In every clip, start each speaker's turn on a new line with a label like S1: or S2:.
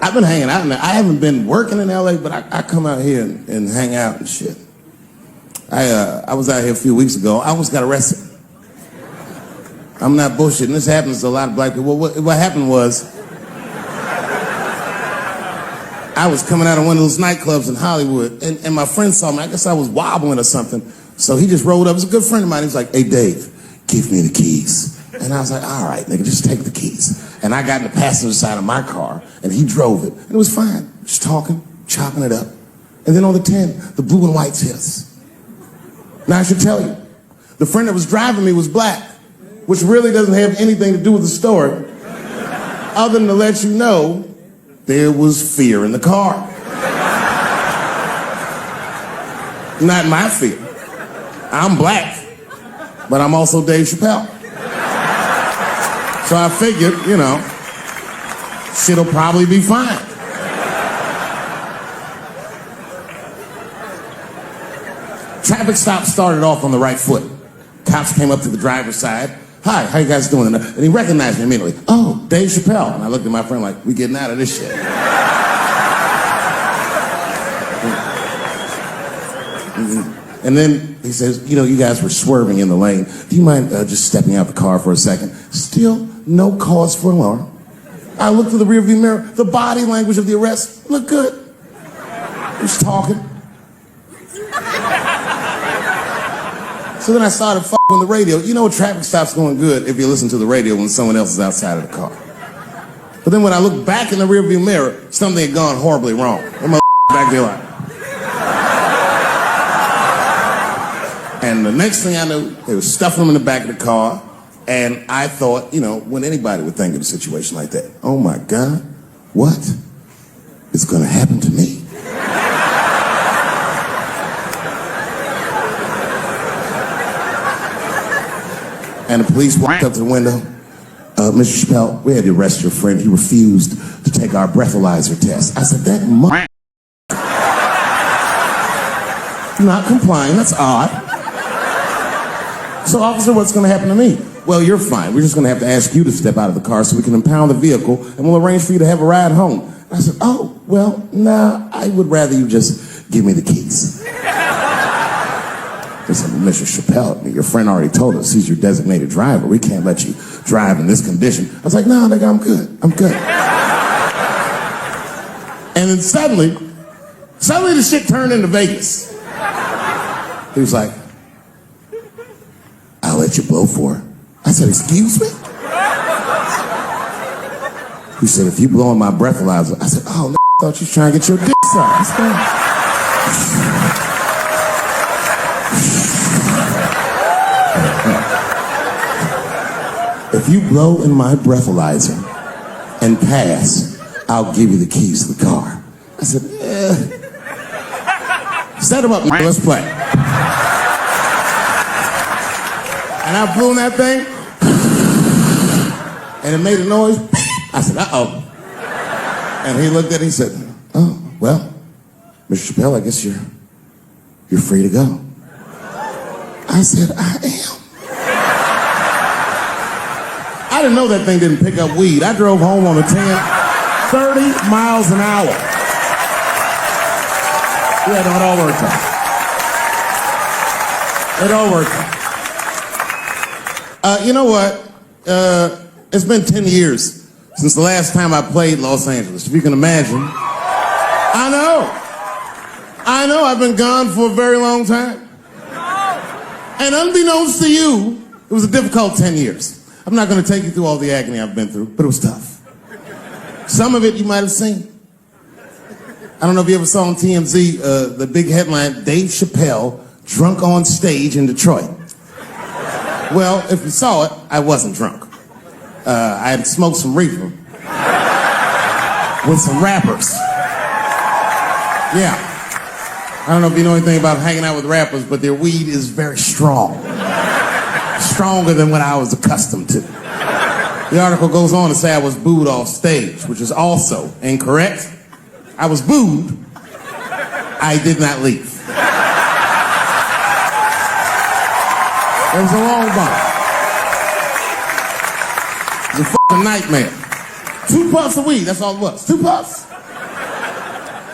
S1: I've been hanging out in there. I haven't been working in LA, but I come out here and hang out and shit. I was out here a few weeks ago. I almost got arrested. I'm not bullshitting. This happens to a lot of black people. What happened was, I was coming out of one of those nightclubs in Hollywood, and my friend saw me. I guess I was wobbling or something. So he just rolled up. It was a good friend of mine. He was like, "Hey, Dave, give me the keys." And I was like, "All right, nigga, just take the keys." And I got in the passenger side of my car, and he drove it. And it was fine. Just talking, chopping it up. And then on the 10, the blue and whites hits. Now, I should tell you, the friend that was driving me was black, which really doesn't have anything to do with the story, other than to let you know there was fear in the car. Not my fear. I'm black, but I'm also Dave Chappelle. So I figured, you know, shit'll probably be fine. Traffic stop started off on the right foot. Cops came up to the driver's side. "Hi, how you guys doing?" And he recognized me immediately. "Oh, Dave Chappelle." And I looked at my friend like, "We getting out of this shit." And then he says, "You know, you guys were swerving in the lane. Do you mind just stepping out the car for a second?" Still no cause for alarm. I looked through the rearview mirror. The body language of the arrest looked good. He was talking. So then I started fucking with the radio. You know, a traffic stop's going good if you listen to the radio when someone else is outside of the car. But then when I looked back in the rearview mirror, something had gone horribly wrong. That motherfucker back there like. And the next thing I knew, they were stuffing them in the back of the car. And I thought, you know, when anybody would think of a situation like that, oh my God, what is going to happen to me? And the police walked up to the window. "Mr. Chappelle, we had to arrest your friend. He refused to take our breathalyzer test." I said, "That mother... not complying, that's odd. So, officer, what's going to happen to me?" "Well, you're fine. We're just going to have to ask you to step out of the car so we can impound the vehicle, and we'll arrange for you to have a ride home." I said, "Oh, well, nah, I would rather you just give me the keys." They said, "Mr. Chappelle, your friend already told us he's your designated driver. We can't let you drive in this condition." I was like, "No, nigga, I'm good. I'm good." And then suddenly the shit turned into Vegas. He was like, "I'll let you blow for it." I said, "Excuse me?" He said, "If you blow on my breathalyzer." I said, "Oh, I thought you was trying to get your dick sucked." What's going on? "If you blow in my breathalyzer and pass, I'll give you the keys to the car." I said, "Set him up, let's play." And I blew in that thing, and it made a noise. I said, "Uh-oh." And he looked at it, he said, "Oh, well, Mr. Chappelle, I guess you're free to go." I said, "I am." I didn't know that thing didn't pick up weed. I drove home on the 10, 30 miles an hour. Yeah, no, it all worked out. It all worked out. You know what? It's been 10 years since the last time I played Los Angeles, if you can imagine. I know, I've been gone for a very long time. And unbeknownst to you, it was a difficult 10 years. I'm not going to take you through all the agony I've been through, but it was tough. Some of it you might have seen. I don't know if you ever saw on TMZ the big headline, "Dave Chappelle drunk on stage in Detroit." Well, if you saw it, I wasn't drunk. I had smoked some reefer with some rappers. Yeah. I don't know if you know anything about hanging out with rappers, but their weed is very strong. Stronger than what I was accustomed to. The article goes on to say I was booed off stage, which is also incorrect. I was booed. I did not leave. It was a long bump. It was a fucking nightmare. 2 puffs of weed, that's all it was. 2 puffs.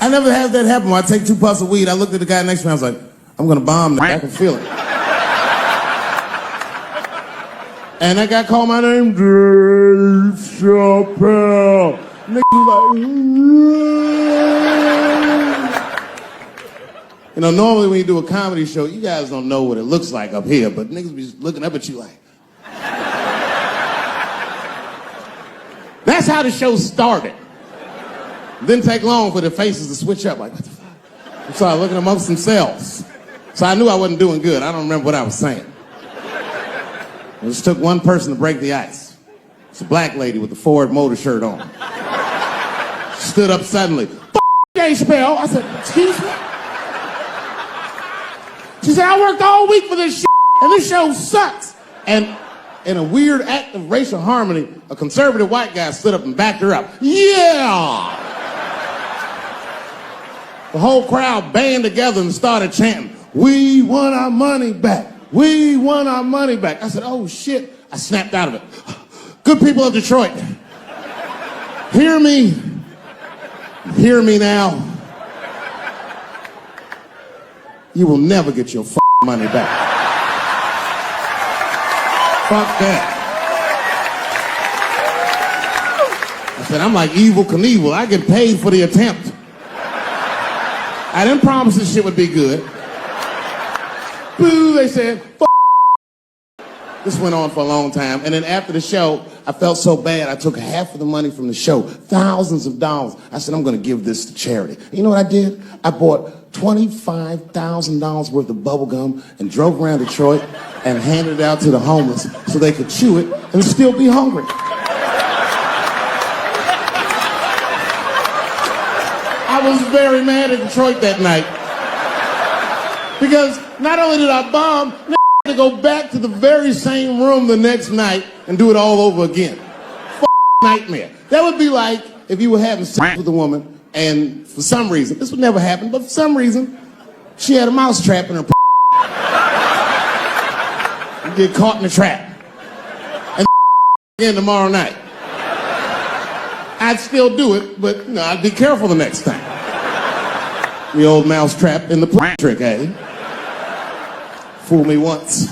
S1: I never had that happen. When I take 2 puffs of weed, I looked at the guy next to me, I was like, I'm gonna bomb the I can feel it. And that guy called my name, Dave Chappelle. Niggas was like, you know, normally when you do a comedy show, you guys don't know what it looks like up here, but niggas be looking up at you like. That's how the show started. Didn't take long for the faces to switch up, like, what the fuck? I started looking amongst themselves. So I knew I wasn't doing good. I don't remember what I was saying. It just took one person to break the ice. It's a black lady with a Ford Motor shirt on. Stood up suddenly. Dave Chappelle. I said, excuse me? She said, I worked all week for this shit, and this show sucks. And in a weird act of racial harmony, a conservative white guy stood up and backed her up. Yeah! The whole crowd band together and started chanting, we want our money back. We want our money back. I said, oh shit. I snapped out of it. Good people of Detroit, hear me. Hear me now. You will never get your money back. Fuck that. I said, I'm like Evel Knievel. I get paid for the attempt. I didn't promise this shit would be good. Boo, they said, fuck. This went on for a long time. And then after the show, I felt so bad, I took half of the money from the show, thousands of dollars. I said, I'm going to give this to charity. You know what I did? I bought $25,000 worth of bubble gum and drove around Detroit and handed it out to the homeless so they could chew it and still be hungry. I was very mad at Detroit that night. Because not only did I bomb, I had to go back to the very same room the next night and do it all over again. Nightmare. That would be like if you were having sex with a woman and for some reason, this would never happen, but for some reason, she had a mouse trap in her You get caught in the trap. And again tomorrow night. I'd still do it, but you know, I'd be careful the next time. The old mouse trap in the trick, eh? Fool me once.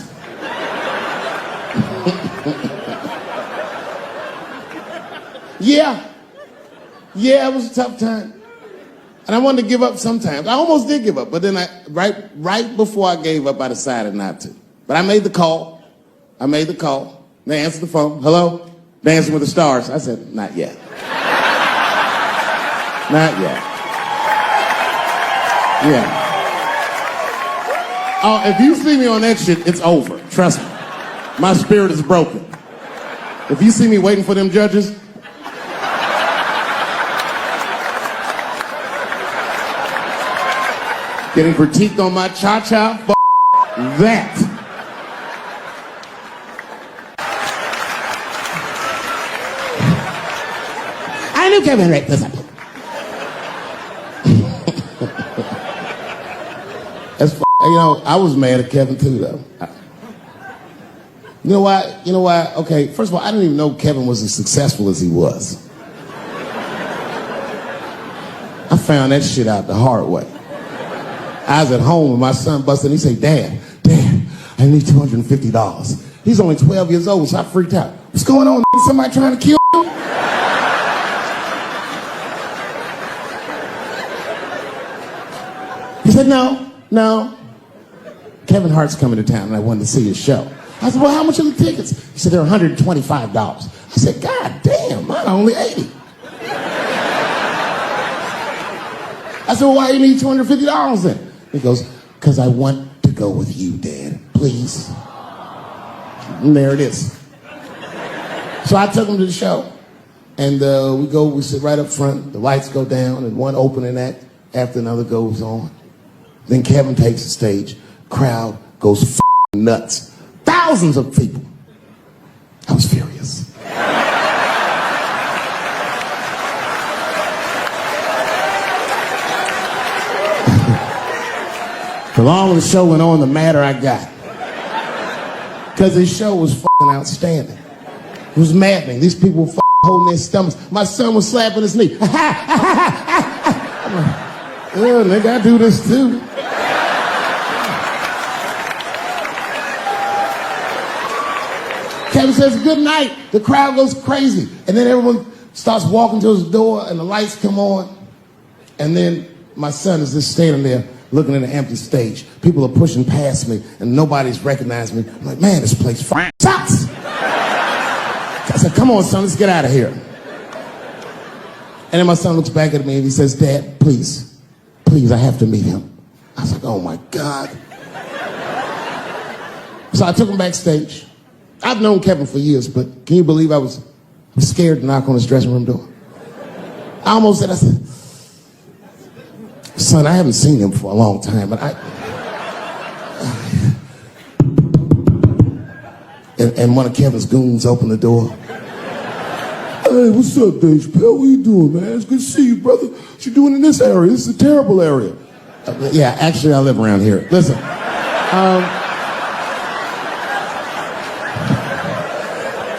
S1: Yeah, it was a tough time. And I wanted to give up sometimes. I almost did give up, but then right before I gave up, I decided not to. But I made the call. They answered the phone. Hello? Dancing with the Stars. I said, not yet. Not yet. Yeah. Oh, if you see me on that shit, it's over. Trust me. My spirit is broken. If you see me waiting for them judges, getting critiqued on my cha-cha, that. I knew Kevin right this up. That's you know, I was mad at Kevin too, though. You know why? Okay, first of all, I didn't even know Kevin was as successful as he was. I found that shit out the hard way. I was at home with my son busted, and he said, Dad, I need $250. He's only 12 years old, so I freaked out. What's going on? Somebody trying to kill him? He said, no. Kevin Hart's coming to town, and I wanted to see his show. I said, well, how much are the tickets? He said, they're $125. I said, God damn, mine are only $80. I said, well, why do you need $250 then? He goes, because I want to go with you, Dad. Please. And there it is. So I took him to the show. And we sit right up front. The lights go down, and one opening act after another goes on. Then Kevin takes the stage. Crowd goes nuts. Thousands of people. I was furious. The longer the show went on, the madder I got. Because his show was outstanding. It was maddening. These people were holding their stomachs. My son was slapping his knee. I'm like, yeah, nigga, I do this too. Kevin says, good night. The crowd goes crazy. And then everyone starts walking to his door and the lights come on. And then my son is just standing there looking at an empty stage. People are pushing past me and nobody's recognizing me. I'm like, man, this place sucks. I said, come on, son, let's get out of here. And then my son looks back at me and he says, Dad, please, I have to meet him. I was like, oh my God. So I took him backstage. I've known Kevin for years, but can you believe I was scared to knock on his dressing room door? I almost said, I said, son, I haven't seen him for a long time, but and one of Kevin's goons opened the door. Hey, what's up, Dave Chappelle? What you doing, man? It's good to see you, brother. What you doing in this area? This is a terrible area. Yeah, actually, I live around here. Listen.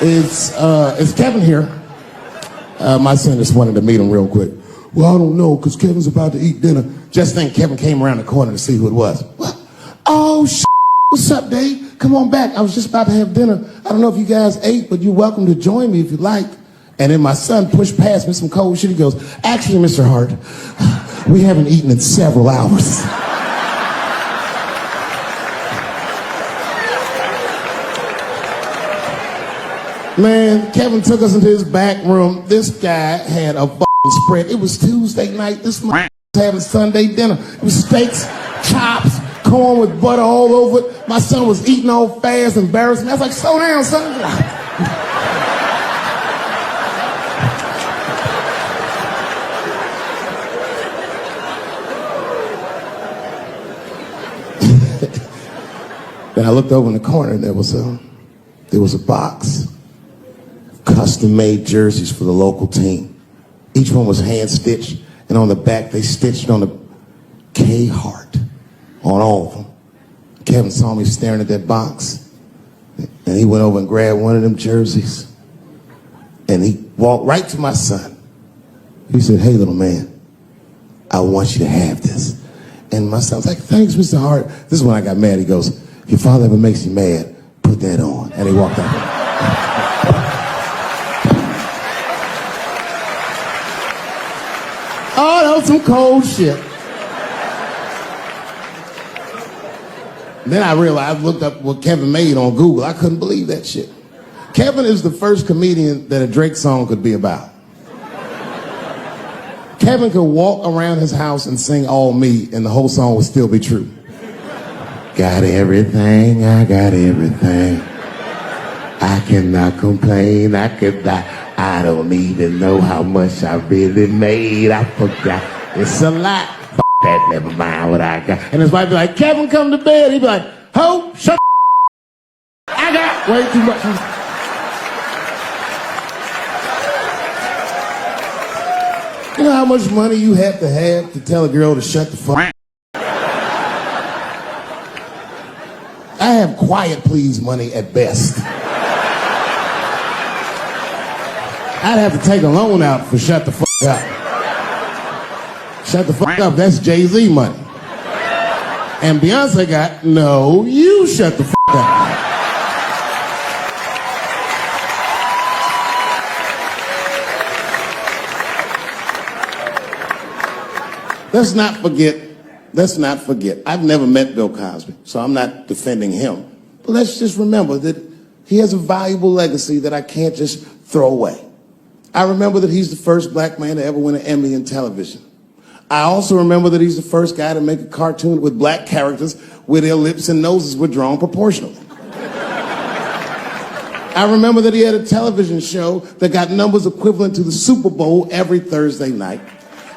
S1: Is Kevin here? My son just wanted to meet him real quick. Well, I don't know, because Kevin's about to eat dinner. Just think Kevin came around the corner to see who it was. What? Oh, shit. What's up, Dave? Come on back. I was just about to have dinner. I don't know if you guys ate, but you're welcome to join me if you'd like. And then my son pushed past me some cold shit. He goes, actually, Mr. Hart, we haven't eaten in several hours. Man, Kevin took us into his back room. This guy had a spread. It was Tuesday night. This man was having Sunday dinner. It was steaks, chops, corn with butter all over it. My son was eating all fast, embarrassing. I was like, slow down, son. Then I looked over in the corner and there was a box. Custom-made jerseys for the local team. Each one was hand-stitched, and on the back they stitched on the K Hart on all of them. Kevin saw me staring at that box, and he went over and grabbed one of them jerseys, and he walked right to my son. He said, hey, little man, I want you to have this. And my son was like, thanks, Mr. Hart. This is when I got mad. He goes, if your father ever makes you mad, put that on. And he walked out. Oh, that was some cold shit. Then I realized, I looked up what Kevin made on Google. I couldn't believe that shit. Kevin is the first comedian that a Drake song could be about. Kevin could walk around his house and sing All Me, and the whole song would still be true. Got everything, I got everything. I cannot complain, I I don't even know how much I really made. I forgot. It's a lot. F that, never mind what I got. And his wife be like, Kevin, come to bed. He'd be like, ho, shut I got way too much. You know how much money you have to tell a girl to shut the fuck up? I have quiet please money at best. I'd have to take a loan out for shut the fuck up. Shut the fuck up, that's Jay-Z money. And Beyonce got, no, you shut the fuck up. Let's not forget, I've never met Bill Cosby, so I'm not defending him. But let's just remember that he has a valuable legacy that I can't just throw away. I remember that he's the first black man to ever win an Emmy in television. I also remember that he's the first guy to make a cartoon with black characters where their lips and noses were drawn proportionally. I remember that he had a television show that got numbers equivalent to the Super Bowl every Thursday night.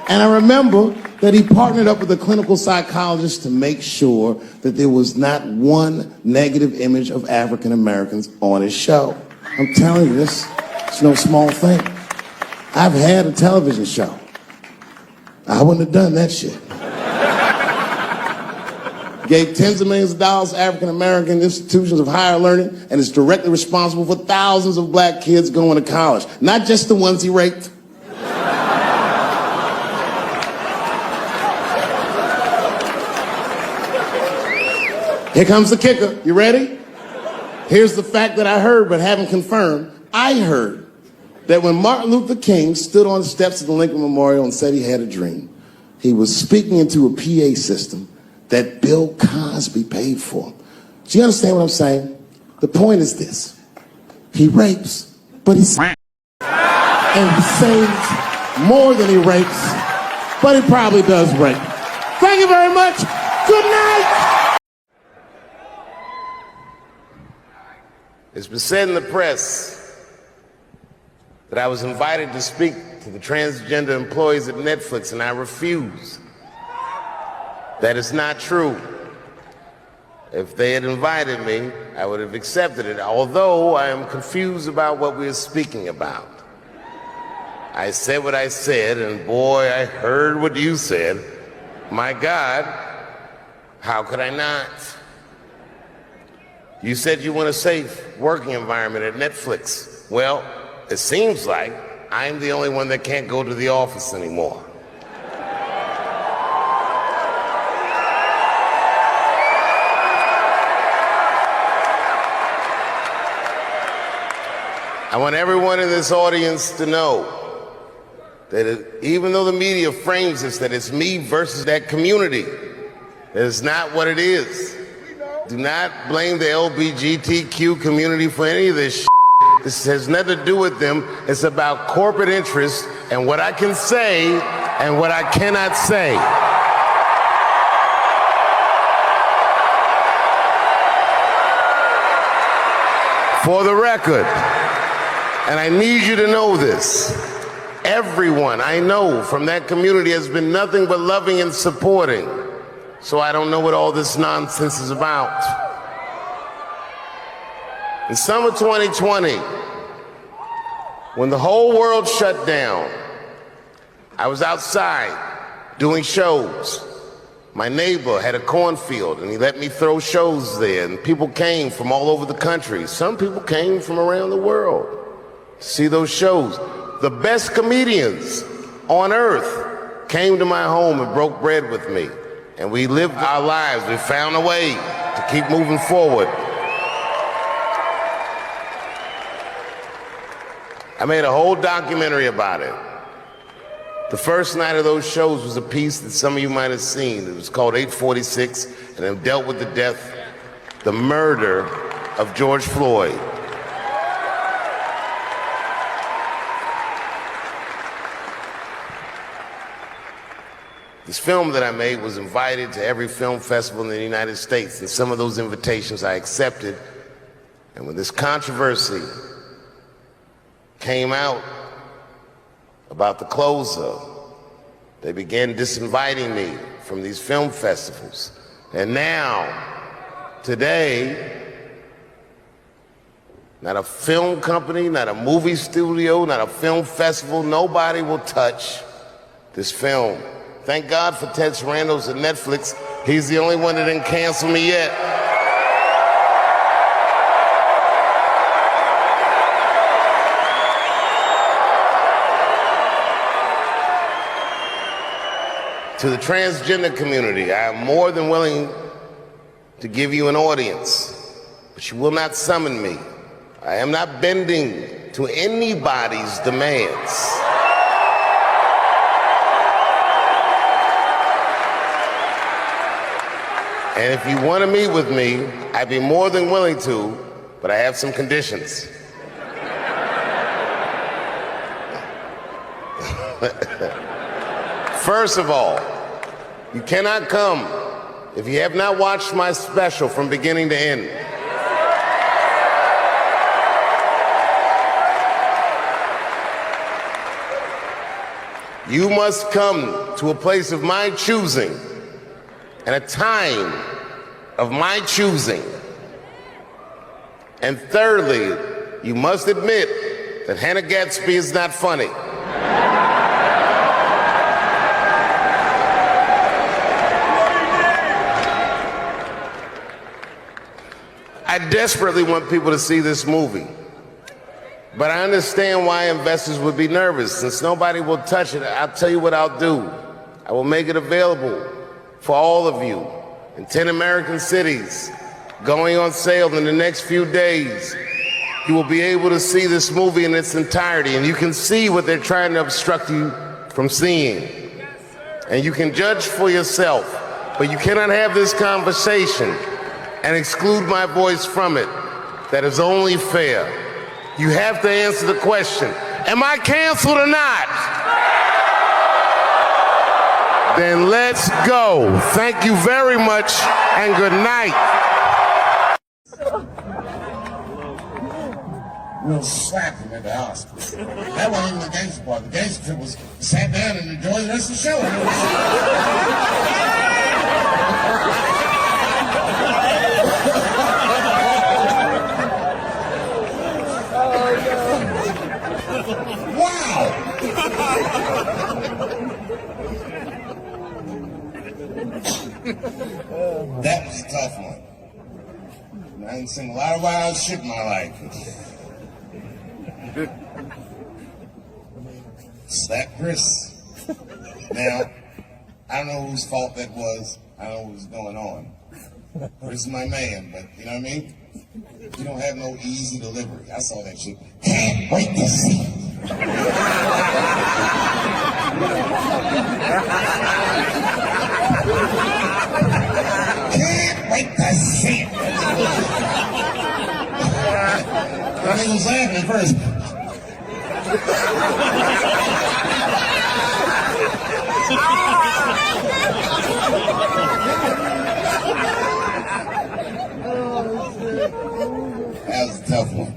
S1: And I remember that he partnered up with a clinical psychologist to make sure that there was not one negative image of African Americans on his show. I'm telling you, it's no small thing. I've had a television show. I wouldn't have done that shit. gave tens of millions of dollars to African-American institutions of higher learning, and is directly responsible for thousands of black kids going to college, not just the ones he raped. Here comes the kicker. You ready? Here's the fact that I heard but haven't confirmed. I heard that when Martin Luther King stood on the steps of the Lincoln Memorial and said he had a dream, he was speaking into a PA system that Bill Cosby paid for. Do you understand what I'm saying? The point is this. He rapes, but he saves. And he saves more than he rapes, but he probably does rape. Thank you very much. Good night.
S2: It's been said in the press that I was invited to speak to the transgender employees at Netflix, and I refused. That is not true. If they had invited me, I would have accepted it, although I am confused about what we are speaking about. I said what I said, and boy, I heard what you said. My God, how could I not? You said you want a safe working environment at Netflix. Well, it seems like I'm the only one that can't go to the office anymore. I want everyone in this audience to know that even though the media frames this, that it's me versus that community, that is not what it is. Do not blame the LGBTQ community for any of this shit. This has nothing to do with them. It's about corporate interests and what I can say and what I cannot say. For the record, and I need you to know this, everyone I know from that community has been nothing but loving and supporting. So I don't know what all this nonsense is about. In summer 2020, when the whole world shut down, I was outside doing shows. My neighbor had a cornfield and he let me throw shows there, and people came from all over the country. Some people came from around the world to see those shows. The best comedians on earth came to my home and broke bread with me. And we lived our lives. We found a way to keep moving forward. I made a whole documentary about it. The first night of those shows was a piece that some of you might have seen. It was called 846, and it dealt with the death, the murder of George Floyd. This film that I made was invited to every film festival in the United States, and some of those invitations I accepted. And when this controversy came out about the closer, they began disinviting me from these film festivals. And now, today, not a film company, not a movie studio, not a film festival, nobody will touch this film. Thank God for Ted Sarandos at Netflix. He's the only one that didn't cancel me yet. To the transgender community, I am more than willing to give you an audience, but you will not summon me. I am not bending to anybody's demands. And if you want to meet with me, I'd be more than willing to, but I have some conditions. First of all, you cannot come if you have not watched my special from beginning to end. You must come to a place of my choosing and a time of my choosing. And thirdly, you must admit that Hannah Gadsby is not funny. I desperately want people to see this movie. But I understand why investors would be nervous. Since nobody will touch it, I'll tell you what I'll do. I will make it available for all of you in 10 American cities, going on sale in the next few days. You will be able to see this movie in its entirety, and you can see what they're trying to obstruct you from seeing. And you can judge for yourself, but you cannot have this conversation and exclude my voice from it. That is only fair. You have to answer the question, am I canceled or not? Then let's go. Thank you very much, and good night.
S1: We'll slap him at the hospital. That wasn't even the gangster part. The gangster trip was sat down and enjoyed the rest of the show. Wow! That was a tough one. I ain't seen a lot of wild shit in my life. Slap Chris. Now, I don't know whose fault that was. I don't know what was going on. Chris is my man, but you know what I mean? You don't have no easy delivery. I saw that shit. Can't wait to see. Can't wait to see it. I was laughing at first. That was a tough one.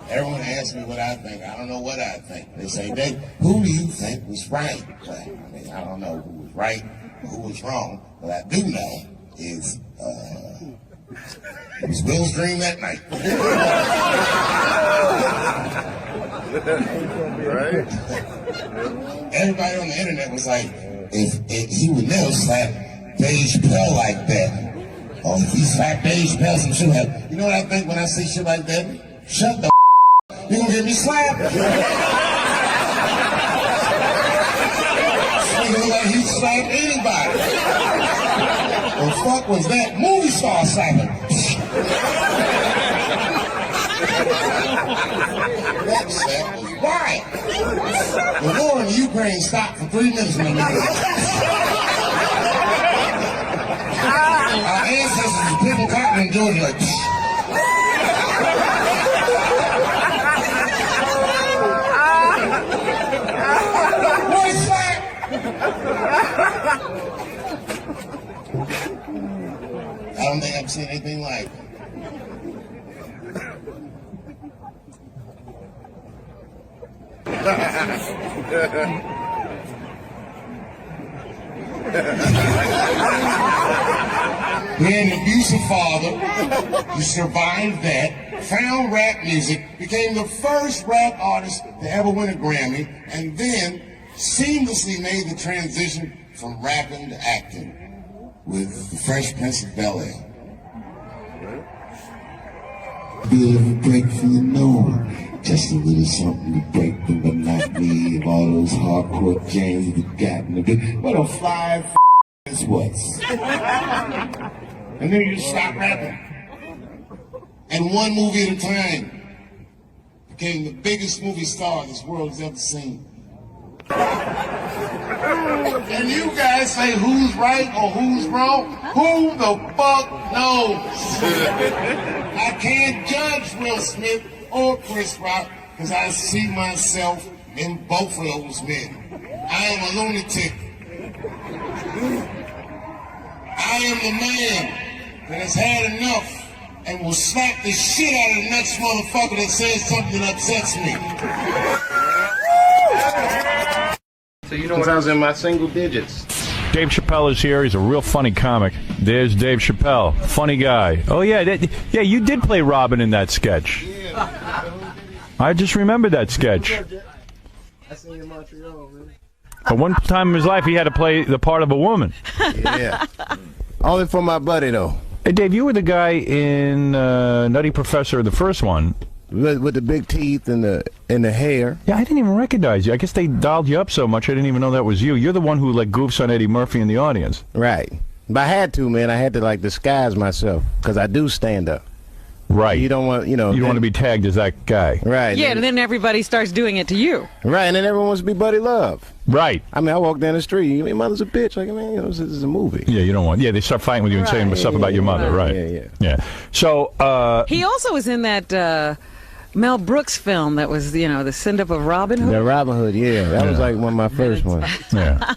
S1: Everyone asks me what I think. I don't know what I think. They say, Dave, who do you think was right? Well, I mean, I don't know who was right or who was wrong. What I do know is it was Will's dream that night.
S2: Right?
S1: Everybody on the internet was like, if he would never slap Dave Chappelle like that. Or if he slapped Dave Chappelle, some shit like that. You know what I think when I see shit like that? Shut the you gonna get me slapped? Nigga like he slapped anybody. The fuck was that? Movie star slapping. That slap was wild. The war in the Ukraine stopped for 3 minutes in the middle. Our ancestors were picking cotton in Georgia like I don't think I've seen anything like it. He had an abusive father. He survived that, found rap music, became the first rap artist to ever win a Grammy, and then seamlessly made the transition from rapping to acting with The Fresh Prince of Bel-Air. Be a little break from the norm, just a little something to break the monotony of all those hardcore jams we got in the bit. What a fly this was. And then you just stop rapping. And one movie at a time became the biggest movie star this world has ever seen. And you guys say who's right or who's wrong? Who the fuck knows? I can't judge Will Smith or Chris Rock because I see myself in both of those men. I am a lunatic. I am the man that has had enough and will slap the shit out of the next motherfucker that says something that upsets me.
S2: So you know when I was in my single digits.
S3: Dave Chappelle is here. He's a real funny comic. There's Dave Chappelle. Funny guy. Oh, yeah. Yeah, you did play Robin in that sketch. I just remembered that sketch.
S4: I seen you in Montreal, man.
S3: But one time in his life, he had to play the part of a woman.
S2: Yeah. Only for my buddy, though.
S3: Hey, Dave, you were the guy in Nutty Professor, the first one.
S5: With the big teeth and the hair.
S3: Yeah, I didn't even recognize you. I guess they dialed you up so much I didn't even know that was you. You're the one who like goofs on Eddie Murphy in the audience.
S5: Right. But I had to, man. I had to like disguise myself because I do stand up.
S3: Right.
S5: You don't want,
S3: You don't want to be tagged as that guy.
S5: Right.
S6: Yeah, and then everybody starts doing it to you.
S5: Right, and then everyone wants to be Buddy Love.
S3: Right.
S5: I mean, I walk down the street. Your mother's a bitch. Like, man, this is a movie.
S3: Yeah, you don't want. Yeah, they start fighting with you and saying stuff about your mother. Right.
S5: Yeah.
S3: So.
S6: He also was in that Mel Brooks film that was, the send-up of Robin Hood.
S5: The Robin Hood, yeah. That was like one of my first ones.
S3: Yeah.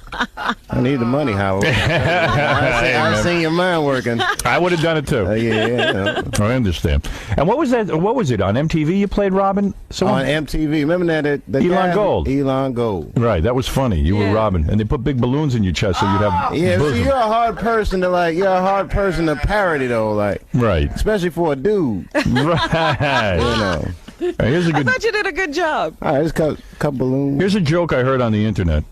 S5: I need the money, Howard. I've seen your mind working.
S3: I would have done it too.
S5: Yeah.
S3: I understand. And what was that? What was it on MTV? You played Robin.
S5: On MTV, remember that?
S3: Elon Gold.
S5: Elon Gold.
S3: Right, that was funny. You were Robin, and they put big balloons in your chest so you'd have.
S5: Yeah,
S3: bosom.
S5: see, you're a hard person to parody though, like.
S3: Right.
S5: Especially for a dude.
S3: Right. Here's a good.
S6: I thought you did a good job.
S5: All right, just a couple balloons.
S3: Here's a joke I heard on the internet.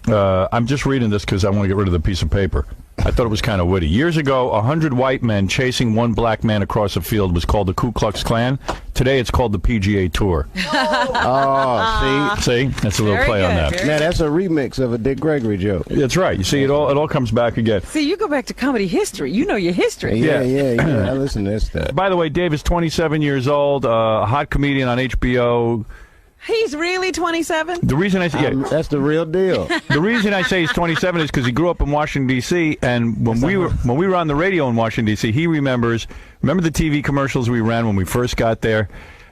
S3: I'm just reading this because I want to get rid of the piece of paper. I thought it was kind of witty. Years ago, 100 white men chasing one black man across a field was called the Ku Klux Klan. Today, it's called the PGA Tour.
S5: Oh,
S3: See? That's a little
S6: Very
S3: play on
S6: good,
S3: that.
S5: see? Now, that's a remix of a Dick Gregory joke.
S3: That's right. You see, it all comes back again.
S6: See, you go back to comedy history. You know your history.
S5: Yeah. I listen to this stuff.
S3: By the way, Dave is 27 years old, a hot comedian on HBO.
S6: He's really 27?
S3: The reason I say
S5: That's the real deal.
S3: the reason I say he's 27 is because he grew up in Washington D.C. and when we were on the radio in Washington D.C., he remember the TV commercials we ran when we first got there,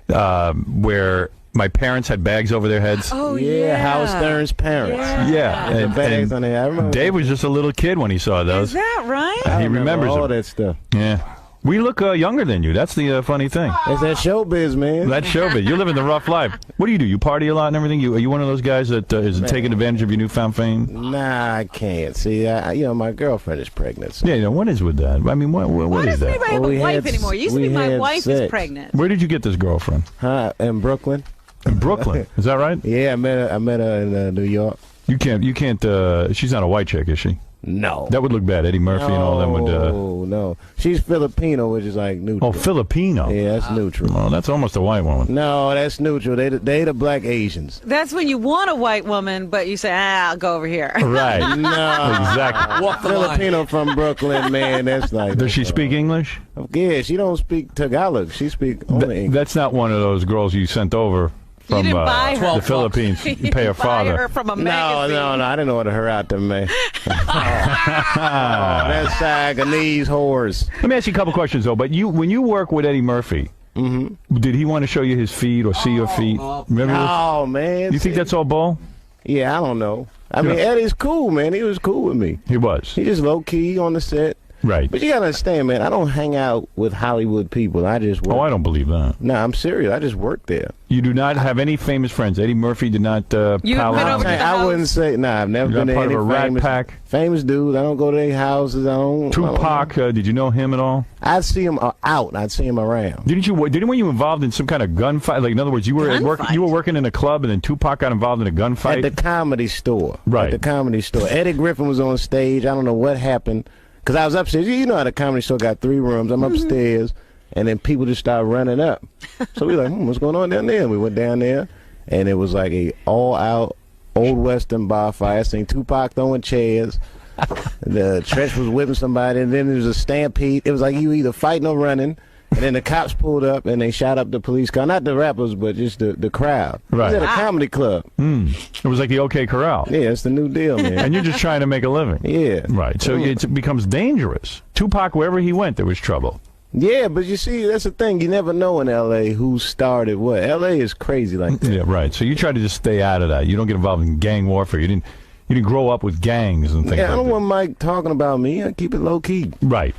S3: where my parents had bags over their heads.
S6: Oh,
S5: Yeah, Howard Stern's parents.
S3: Yeah,
S5: The bags on there. I remember.
S3: Dave was just a little kid when he saw those.
S6: Is that right?
S5: I
S3: He remembers
S5: all
S3: them.
S5: that stuff.
S3: Yeah, we look younger than you. That's the funny thing.
S5: It's that showbiz, man.
S3: That's showbiz. You live in the rough life. What do? You party a lot and everything? Are you one of those guys that is taking advantage of your newfound fame?
S5: Nah, I can't. See, my girlfriend is pregnant. So.
S3: Yeah, what is with that? I mean, what is
S6: doesn't
S3: that?
S6: anybody have
S5: Well, we
S6: a wife
S5: had-
S6: anymore? It used to
S5: we
S6: be my
S5: had
S6: wife
S5: sex.
S6: is pregnant.
S3: Where did you get this girlfriend?
S5: Huh? In Brooklyn?
S3: In Brooklyn. Is that right?
S5: Yeah, I met her in New York.
S3: You can't. She's not a white chick, is she?
S5: No.
S3: That would look bad. Eddie Murphy and all them would.
S5: No. She's Filipino, which is like neutral.
S3: Oh, Filipino.
S5: Yeah, that's neutral.
S3: Oh, that's almost a white woman.
S5: No, that's neutral. They the black Asians.
S6: That's when you want a white woman, but you say, I'll go over here.
S3: Right.
S5: No.
S3: Exactly.
S5: Filipino from Brooklyn, man. That's like.
S3: Does she speak English?
S5: Yeah, she don't speak Tagalog. She speak only English.
S3: That's not one of those girls you sent over from
S6: didn't buy her.
S3: the Philippines. You pay her
S6: Buy
S3: father.
S6: her from a
S5: No,
S6: magazine.
S5: I didn't order her out to me. That's Saganese whores.
S3: Let me ask you a couple questions though. But when you work with Eddie Murphy, did he want to show you his feet or see your feet? Remember?
S5: Oh, man.
S3: You think that's all bull?
S5: Yeah, I don't know. I mean, Eddie's cool, man. He was cool with me.
S3: He was.
S5: He just low-key on the set.
S3: Right.
S5: But you gotta understand, man, I don't hang out with Hollywood people. I just work.
S3: Oh, I don't believe that.
S5: No, I'm serious. I just work there.
S3: You do not have any famous friends. Eddie Murphy did not
S6: You've
S3: pal
S6: been
S3: around.
S6: over to the
S5: I wouldn't
S6: house?
S5: say. Nah, I've never
S3: You're
S5: been
S3: not
S5: to
S3: part
S5: any
S3: of a rat
S5: famous,
S3: pack?
S5: famous dudes. I don't go to their houses. I don't.
S3: Tupac, did you know him at all?
S5: I'd see him out. I'd see him around.
S3: Didn't when you involved in some kind of gunfight? Like in other words, you were
S6: Gunfight?
S3: you were working in a club, and then Tupac got involved in a gunfight.
S5: At the Comedy Store.
S3: Right.
S5: At the Comedy Store. Eddie Griffin was on stage. I don't know what happened. Because I was upstairs. You know how the Comedy Store got 3 rooms. I'm upstairs. And then people just started running up. So we were like, what's going on down there? And we went down there. And it was like a all-out old Western bar fight. I seen Tupac throwing chairs. The Trench was whipping somebody. And then there was a stampede. It was like you either fighting or running. And then the cops pulled up and they shot up the police car. Not the rappers, but just the crowd.
S3: Right.
S5: It was at a comedy club.
S3: It was like the OK Corral.
S5: Yeah, it's the new deal, man.
S3: And you're just trying to make a living.
S5: Yeah.
S3: Right. So it becomes dangerous. Tupac, wherever he went, there was trouble.
S5: Yeah, but you see, that's the thing. You never know in L.A. who started what. L.A. is crazy like that.
S3: Yeah, right. So you try to just stay out of that. You don't get involved in gang warfare. You didn't grow up with gangs and things
S5: Yeah, I
S3: like
S5: don't
S3: that.
S5: want Mike talking about me. I keep it low-key.
S3: Right.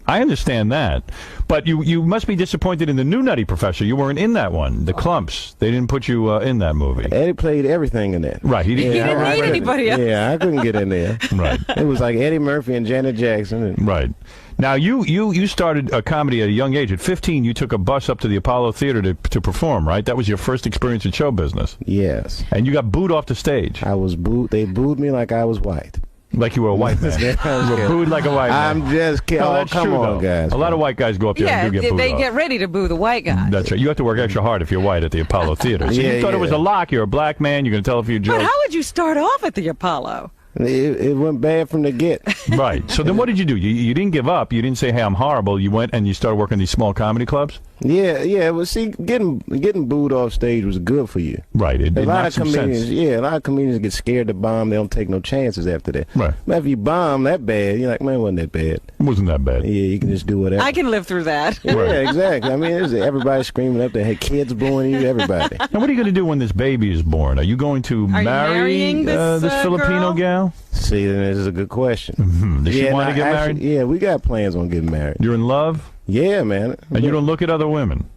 S3: I understand that. But you must be disappointed in the new Nutty Professor. You weren't in that one. The Clumps. They didn't put you in that movie.
S5: Eddie played everything in that.
S3: Right. He didn't.
S6: He didn't need anybody else.
S5: Yeah, I couldn't get in there.
S3: Right.
S5: It was like Eddie Murphy and Janet Jackson. And
S3: Right. Now, you started a comedy at a young age. At 15, you took a bus up to the Apollo Theater to perform, right? That was your first experience in show business.
S5: yes.
S3: And you got booed off the stage.
S5: I was booed. They booed me like I was white.
S3: Like you were a white man. You were booed like a white man.
S5: I'm just kidding.
S3: No,
S5: Oh,
S3: that's
S5: come
S3: true,
S5: on,
S3: though.
S5: guys.
S3: A lot of white guys go up there
S6: Yeah,
S3: and do get booed
S6: they
S3: off.
S6: get ready to boo the white guy.
S3: That's right. You have to work extra hard if you're white at the Apollo Theater. So
S5: Yeah,
S3: you thought it was
S5: yeah.
S3: a lock. You're a black man. You're going to tell a few
S6: But
S3: jokes.
S6: how would you start off at the Apollo?
S5: It went bad from the get.
S3: Right. So then what did you do? You didn't give up. You didn't say, hey, I'm horrible. You went and you started working these small comedy clubs?
S5: Yeah. Well, see, getting booed off stage was good for you.
S3: Right. It
S5: A lot
S3: knocked
S5: of
S3: some
S5: comedians,
S3: sense.
S5: a lot of comedians get scared to bomb. They don't take no chances after that.
S3: Right.
S5: But if you bomb that bad, you're like, man, it wasn't that bad.
S3: It wasn't that bad.
S5: Yeah, you can just do whatever.
S6: I can live through that.
S5: Yeah, exactly. I mean, everybody screaming up there, had kids booing you, everybody.
S3: Now, what are you going to do when this baby is born? Are you going to
S6: Are you
S3: marry
S6: marrying this,
S3: Filipino
S6: girl?
S3: gal?
S5: See, this is a good question.
S3: Does she want to get married?
S5: Yeah, we got plans on getting married.
S3: You're in love?
S5: Yeah, man.
S3: And you don't look at other women?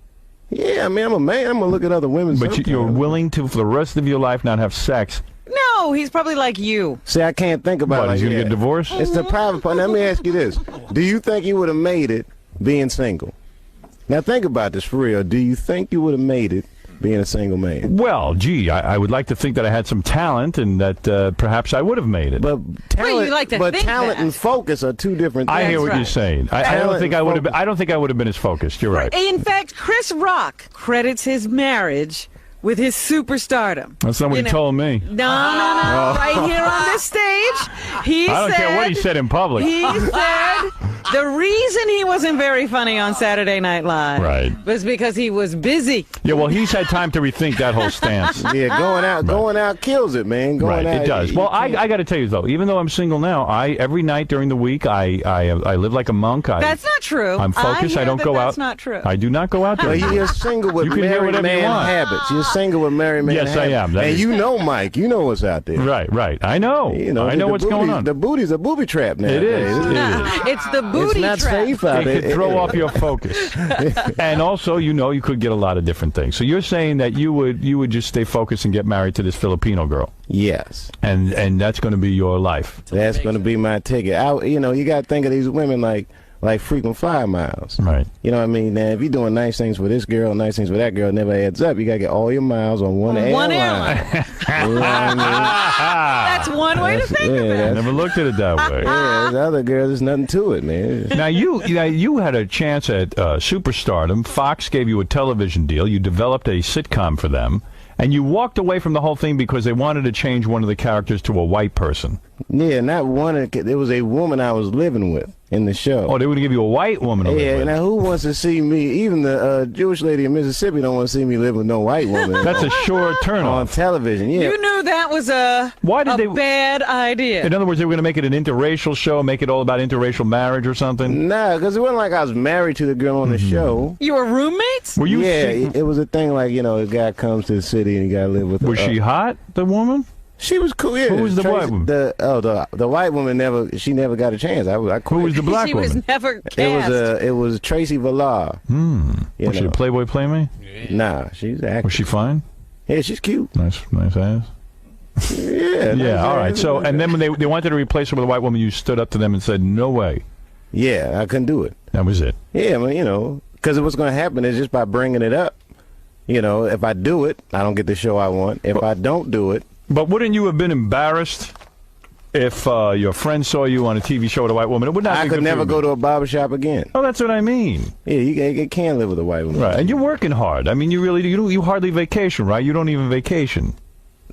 S5: Yeah, I mean, I'm a man. I'm going to look at other women
S3: But you're
S5: sometime.
S3: willing to, for the rest of your life, not have sex?
S6: No, he's probably like you.
S5: See, I can't think about
S3: What,
S5: it.
S3: he's going to get divorced?
S5: It's the private part. Let me ask you this. Do you think you would have made it being single? Now, think about this for real. Do you think you would have made it being a single man?
S3: Well, gee, I would like to think that I had some talent and that perhaps I would have made it.
S5: But talent,
S6: you like to think
S5: talent
S6: that.
S5: and focus are two different things.
S3: I hear
S6: That's
S3: what
S6: right.
S3: you're saying. I don't think I would have. I don't think I would have been as focused. You're right.
S6: In fact, Chris Rock credits his marriage with his superstardom.
S3: That's not what
S6: You
S3: he
S6: know-
S3: told me.
S6: No. Right here on this stage, he
S3: I don't
S6: said,
S3: care what he said in public.
S6: He said the reason he wasn't very funny on Saturday Night Live
S3: Right.
S6: was because he was busy.
S3: Yeah, well, he's had time to rethink that whole stance.
S5: Yeah, going out kills it, man. Going
S3: Right,
S5: out,
S3: it does. Well, I got to tell you though, even though I'm single now, every night during the week I live like a monk.
S6: That's not true.
S3: I'm focused. I
S6: hear
S3: don't
S6: that
S3: go out.
S6: That's not true.
S3: I do not go out there.
S5: Well, you're single with
S3: You can hear
S5: married
S3: whatever you
S5: man
S3: want.
S5: habits. You're single with married man
S3: Yes, I
S5: habits.
S3: am. That
S5: And
S3: is-
S5: you know, Mike. You know what's out there.
S3: Right. I know.
S5: You know,
S3: I know
S5: the
S3: what's going
S5: booty's-
S3: on.
S5: The booty's a booby trap now.
S3: It is. It is.
S6: It's the booty
S5: It's not
S6: trap.
S5: safe out
S3: It
S5: there.
S3: could throw off your focus, and also, you could get a lot of different things. So you're saying that you would just stay focused and get married to this Filipino girl,
S5: Yes.
S3: and that's going to be your life,
S5: That's going to be my ticket. You got to think of these women like frequent flyer miles.
S3: right?
S5: You know what I mean? Now, if you're doing nice things for this girl, nice things for that girl, it never adds up. You got to get all your miles on one airline.
S6: One airline.
S5: You know what I mean?
S6: That's one way to think of
S5: yeah,
S6: it.
S3: I never looked at it that way.
S5: Yeah, the other girls, there's nothing to it, man.
S3: Now you had a chance at superstardom. Fox gave you a television deal. You developed a sitcom for them, and you walked away from the whole thing because they wanted to change one of the characters to a white person.
S5: Yeah, not one. There was a woman I was living with in the show.
S3: Oh, they would give you a white woman to live
S5: Yeah,
S3: with.
S5: now who wants to see me? Even the Jewish lady in Mississippi don't want to see me live with no white woman.
S3: That's a sure
S5: on
S3: turnoff.
S5: television. Yeah,
S6: You knew that was a bad idea.
S3: In other words, they were going to make it an interracial show, make it all about interracial marriage or something.
S5: nah, because it wasn't like I was married to the girl on the show.
S6: You were roommates?
S3: Were you?
S5: Yeah,
S3: sick-
S5: it was a thing like a guy comes to the city and you got to live with.
S3: was she hot? The woman?
S5: She was cool. Yeah.
S3: Who was the white woman?
S5: The white woman never got a chance. I quit.
S3: Who was the black
S6: she
S3: woman?
S6: was never cast.
S5: It was Tracy Villar.
S3: Was she a Playboy Playmate?
S5: Nah, she's acting.
S3: Was she fine?
S5: Yeah, she's cute.
S3: Nice ass.
S5: Yeah.
S3: Yeah, all right. So, and then when they wanted to replace her with a white woman, you stood up to them and said, "No way."
S5: Yeah, I couldn't do it.
S3: That was it.
S5: Yeah, because what's going to happen is just by bringing it up. If I do it, I don't get the show I want. If I don't do it,
S3: But wouldn't you have been embarrassed if your friend saw you on a TV show with a white woman? It would not.
S5: I could never go to a barbershop again.
S3: Oh, that's what I mean.
S5: Yeah, you can't live with a white woman.
S3: Right, and you're working hard. I mean, you hardly vacation, right? You don't even vacation.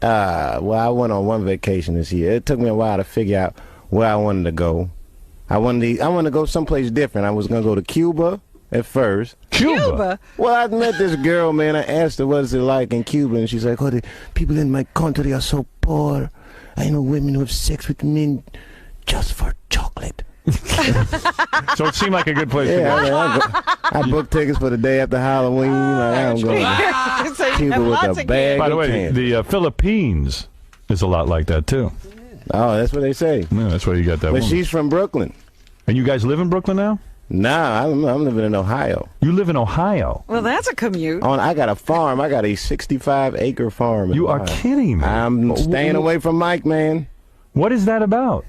S5: Well, I went on one vacation this year. It took me a while to figure out where I wanted to go. I wanted to go someplace different. I was going to go to Cuba at first.
S6: Cuba?
S5: Well, I met this girl, man. I asked her what is it like in Cuba, and she's like, "Oh, the people in my country are so poor. I know women who have sex with men just for chocolate."
S3: So it seemed like a good place
S5: Yeah,
S3: to go.
S5: I booked tickets for the day after Halloween. I'm going
S6: So you
S5: Cuba
S6: have
S5: with
S6: lots
S5: a
S6: of
S5: bag.
S3: By the way,
S5: candy.
S3: the Philippines is a lot like that too.
S5: Oh, that's what they say.
S3: Yeah, that's why you got that
S5: But
S3: woman.
S5: she's from Brooklyn.
S3: And you guys live in Brooklyn now?
S5: Nah, I'm living in Ohio.
S3: You live in Ohio.
S6: Well, that's a commute.
S5: I got a farm. I got a 65-acre farm. in
S3: You are
S5: Ohio.
S3: kidding me.
S5: I'm staying away from Mike, man.
S3: What is that about?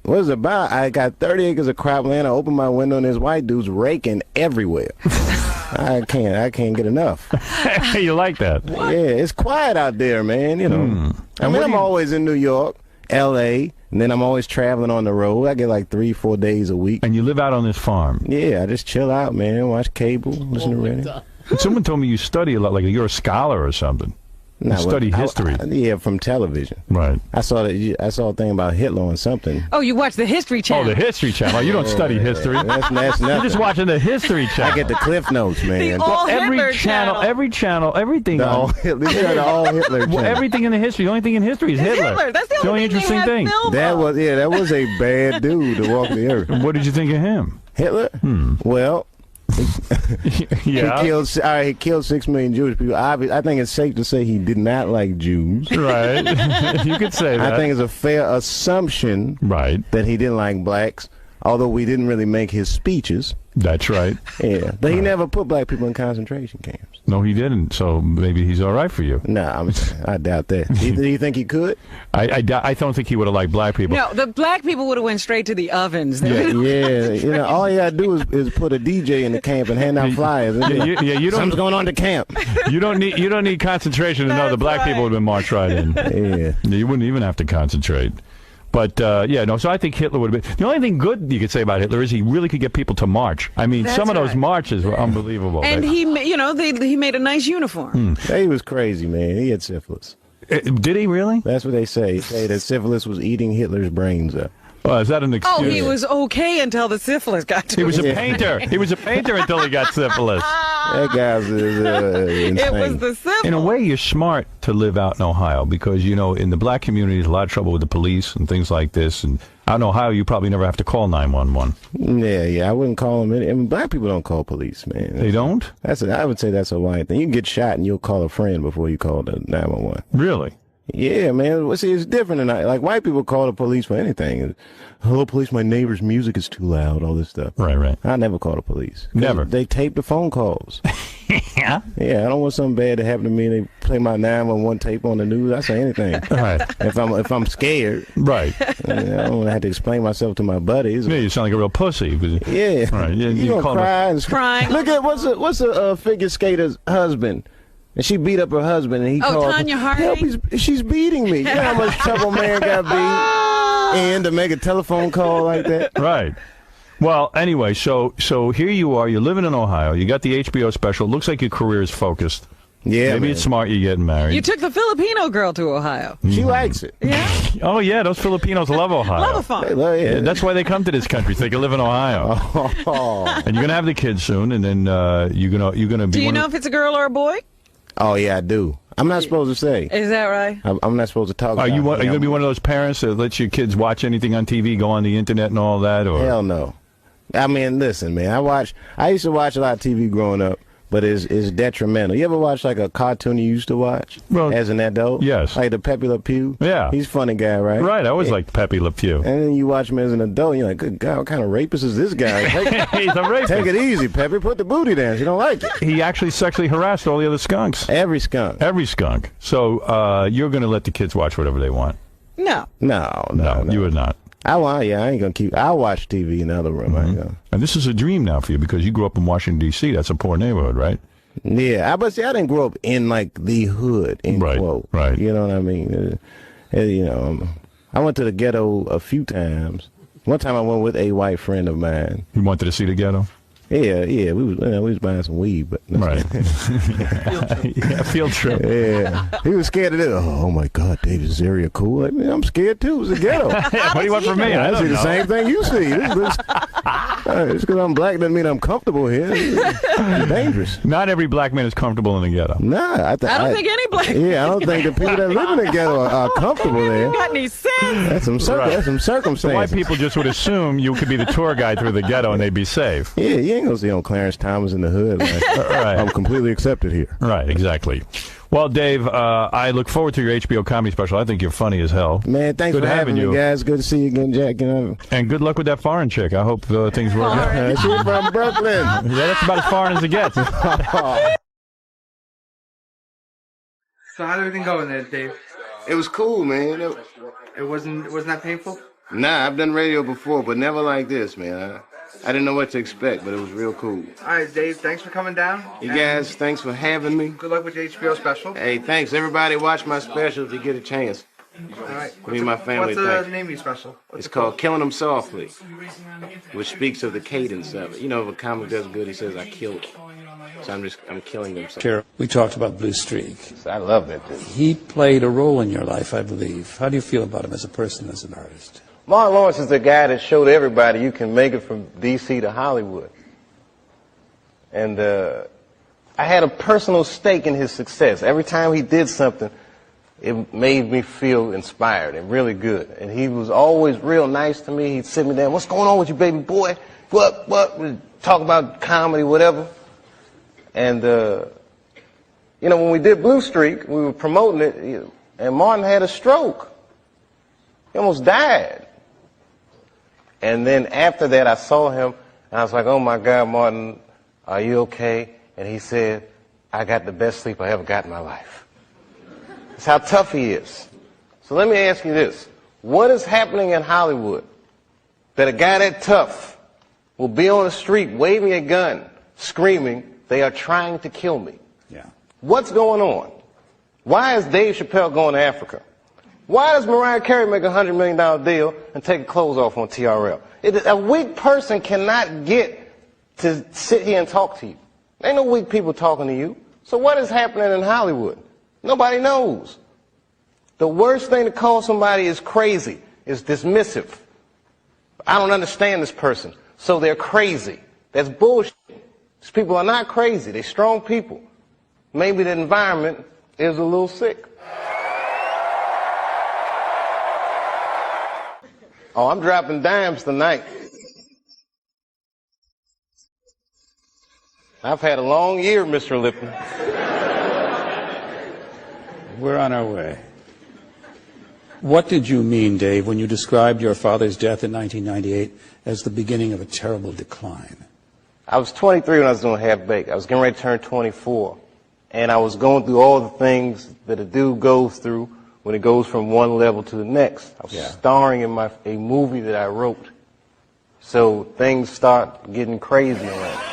S5: What is it about? I got 30 acres of cropland. I open my window and there's white dudes raking everywhere. I can't get enough.
S3: You like that?
S5: Yeah, it's quiet out there, man.
S3: And
S5: I mean,
S3: what do
S5: I'm
S3: you-
S5: always in New York, L.A., And then I'm always traveling on the road. I get like 3-4 days a week.
S3: And you live out on this farm.
S5: Yeah, I just chill out, man. Watch cable, listen to radio.
S3: Someone told me you study a lot, like you're a scholar or something. You study history.
S5: Yeah, from television.
S3: Right.
S5: I saw a thing about Hitler on something.
S6: Oh, you watch the History Channel.
S3: Oh, the History Channel. You don't study history.
S5: That's nothing.
S3: You're just watching the History Channel.
S5: I get the Cliff Notes, man.
S6: The all
S3: every
S6: Hitler
S3: channel, everything.
S5: The all Hitler, the all Hitler channel.
S3: Well, everything in the history. The only thing in history is Hitler.
S6: Hitler. That's the
S3: only
S6: only thing
S3: interesting
S6: they
S3: thing.
S6: have film of.
S5: That was a bad dude to walk the earth.
S3: What did you think of him?
S5: Hitler? Well,
S3: Yeah.
S5: he killed 6 million Jewish people. I think it's safe to say he did not like Jews.
S3: Right. You could say that.
S5: I think it's a fair assumption that he didn't like blacks, although we didn't really make his speeches.
S3: That's right.
S5: Yeah, but he never put black people in concentration camps.
S3: No, he didn't. So maybe he's all right for you.
S5: Nah, I doubt that. Do you think he could?
S3: I don't think he would have liked black people.
S6: No, the black people would have went straight to the ovens.
S5: Yeah. You know, all you gotta do is put a DJ in the camp and hand out flyers.
S3: You don't.
S5: Something's going on at the camp.
S3: You don't need concentration to know the black people would have been marched right in.
S5: Yeah.
S3: You wouldn't even have to concentrate. But, so I think Hitler would have been... The only thing good you could say about Hitler is he really could get people to march. I mean, some of those marches were unbelievable.
S6: And he made a nice uniform.
S5: He was crazy, man. He had syphilis.
S3: Did he really?
S5: That's what they say. They say that syphilis was eating Hitler's brains up.
S3: Well, is that an excuse?
S6: Oh, he was okay until the syphilis got to him.
S3: He was a painter. He was a painter until he got syphilis.
S5: That guy's insane.
S6: It was the syphilis.
S3: In a way, you're smart to live out in Ohio because, in the black community, there's a lot of trouble with the police and things like this. And out in Ohio, you probably never have to call 911.
S5: Yeah, I wouldn't call them. I mean, black people don't call police, man.
S3: They don't?
S5: I would say that's a white thing. You can get shot and you'll call a friend before you call the 911.
S3: Really?
S5: Yeah, man. Well, see, it's different than like white people call the police for anything. Hello, police. My neighbor's music is too loud. All this stuff.
S3: Right.
S5: I never call the police.
S3: Never.
S5: They tape the phone calls.
S3: Yeah.
S5: Yeah, I don't want something bad to happen to me. They play my 911 tape on the news. I say anything.
S3: Right.
S5: If I'm scared.
S3: Right.
S5: I don't want to have to explain myself to my buddies.
S3: Yeah, you sound like a real pussy.
S5: Yeah.
S3: Right.
S5: You gonna cry and
S6: crying.
S5: Look at what's a figure skater's husband. And she beat up her husband, and he called.
S6: Tanya Harding?
S5: Help! She's beating me. You know how much trouble man got beat, and to make a telephone call like that.
S3: Right. Well, anyway, so here you are. You're living in Ohio. You got the HBO special. Looks like your career is focused.
S5: Yeah,
S3: maybe
S5: man.
S3: it's smart you're getting married.
S6: You took the Filipino girl to Ohio.
S5: She likes it.
S6: Yeah.
S3: Oh yeah, those Filipinos love Ohio.
S6: Love a fun.
S5: Yeah.
S3: That's why they come to this country so they can live in Ohio. And you're gonna have the kids soon, and then you're gonna be.
S6: Do you know if it's a girl or a boy?
S5: Oh yeah, I do. I'm not supposed to say.
S6: Is that right?
S5: I'm not supposed to talk about
S3: Are you
S5: it.
S3: going to be one of those parents that lets your kids watch anything on TV, go on the internet and all that? Or?
S5: Hell no. I mean, listen, man. I used to watch a lot of TV growing up, but it's detrimental. You ever watch like a cartoon you used to watch as an adult?
S3: Yes.
S5: Like the Pepe Le Pew?
S3: Yeah.
S5: He's a funny guy, right?
S3: Right. I always liked Pepe Le Pew.
S5: And then you watch him as an adult, and you're like, good God, what kind of rapist is this guy?
S3: He's a rapist.
S5: Take it easy, Pepe. Put the booty down. You don't like it.
S3: He actually sexually harassed all the other skunks.
S5: Every skunk.
S3: Every skunk. So you're going to let the kids watch whatever they want?
S6: No.
S5: No.
S3: You would not.
S5: I ain't gonna keep. I'll watch TV in the other room. I ain't gonna.
S3: And this is a dream now for you because you grew up in Washington, D.C. That's a poor neighborhood, right?
S5: Yeah, I didn't grow up in like the hood, end quote.
S3: Right.
S5: You know what I mean? I went to the ghetto a few times. One time I went with a white friend of mine.
S3: You wanted to see the ghetto?
S5: Yeah, we was buying some weed, but
S3: right. Field trip.
S5: Yeah, he was scared of it. Oh my God, Dave, is this area cool? I mean, I'm scared too. It's a ghetto.
S3: What do you want from me?
S5: I see the same thing you see. It's because I'm black doesn't mean I'm comfortable here. It's dangerous.
S3: Not every black man is comfortable in the ghetto.
S5: Nah,
S6: I don't think any black.
S5: Yeah, I don't think the people that live in the ghetto are comfortable there.
S6: You got any sense?
S5: That's some circumstances.
S3: So white people just would assume you could be the tour guide through the ghetto and they'd be safe.
S5: Yeah, you ain't gonna see on Clarence Thomas in the hood. Like,
S3: right.
S5: I'm completely accepted here.
S3: Right, exactly. Well, Dave, I look forward to your HBO comedy special. I think you're funny as hell.
S5: Man, thanks for having me, guys. Good to see you again, Jack.
S3: And good luck with that foreign chick. I hope things work out.
S5: She's from Brooklyn.
S3: Yeah, that's about as foreign as it gets.
S4: So how'd everything go in there, Dave?
S5: It was cool, man.
S4: It wasn't that painful?
S5: Nah, I've done radio before, but never like this, man. I didn't know what to expect, but it was real cool.
S4: All right, Dave, thanks for coming down.
S5: You guys, thanks for having me.
S4: Good luck with your HBO special.
S5: Hey, thanks. Everybody watch my special if you get a chance.
S4: All right.
S5: Me and my family
S4: What's the
S5: think.
S4: name of your special?
S5: It's called Killing Them Softly, which speaks of the cadence of it. You know, if a comic does good, he says, I killed it. So I'm killing them softly.
S7: We talked about Blue Streak.
S5: I love that dude.
S7: He played a role in your life, I believe. How do you feel about him as a person, as an artist?
S5: Martin Lawrence is the guy that showed everybody you can make it from D.C. to Hollywood. And I had a personal stake in his success. Every time he did something, it made me feel inspired and really good. And he was always real nice to me. He'd sit me down, what's going on with you, baby boy? What? We'd talk about comedy, whatever. And, you know, when we did Blue Streak, we were promoting it, and Martin had a stroke. He almost died. And then after that, I saw him, and I was like, oh, my God, Martin, are you okay? And he said, I got the best sleep I ever got in my life. That's how tough he is. So let me ask you this. What is happening in Hollywood that a guy that tough will be on the street waving a gun, screaming, they are trying to kill me?
S7: Yeah.
S5: What's going on? Why is Dave Chappelle going to Africa? Why does Mariah Carey make a $100 million deal and take her clothes off on TRL? A weak person cannot get to sit here and talk to you. Ain't no weak people talking to you. So what is happening in Hollywood? Nobody knows. The worst thing to call somebody is crazy, is dismissive. I don't understand this person, so they're crazy. That's bullshit. These people are not crazy. They're strong people. Maybe the environment is a little sick. Oh, I'm dropping dimes tonight. I've had a long year, Mr. Lipton.
S7: We're on our way. What did you mean, Dave, when you described your father's death in 1998 as the beginning of a terrible decline?
S5: I was 23 when I was doing Half Baked. I was getting ready to turn 24. And I was going through all the things that a dude goes through when it goes from one level to the next. I was starring in a movie that I wrote. So things start getting crazy around.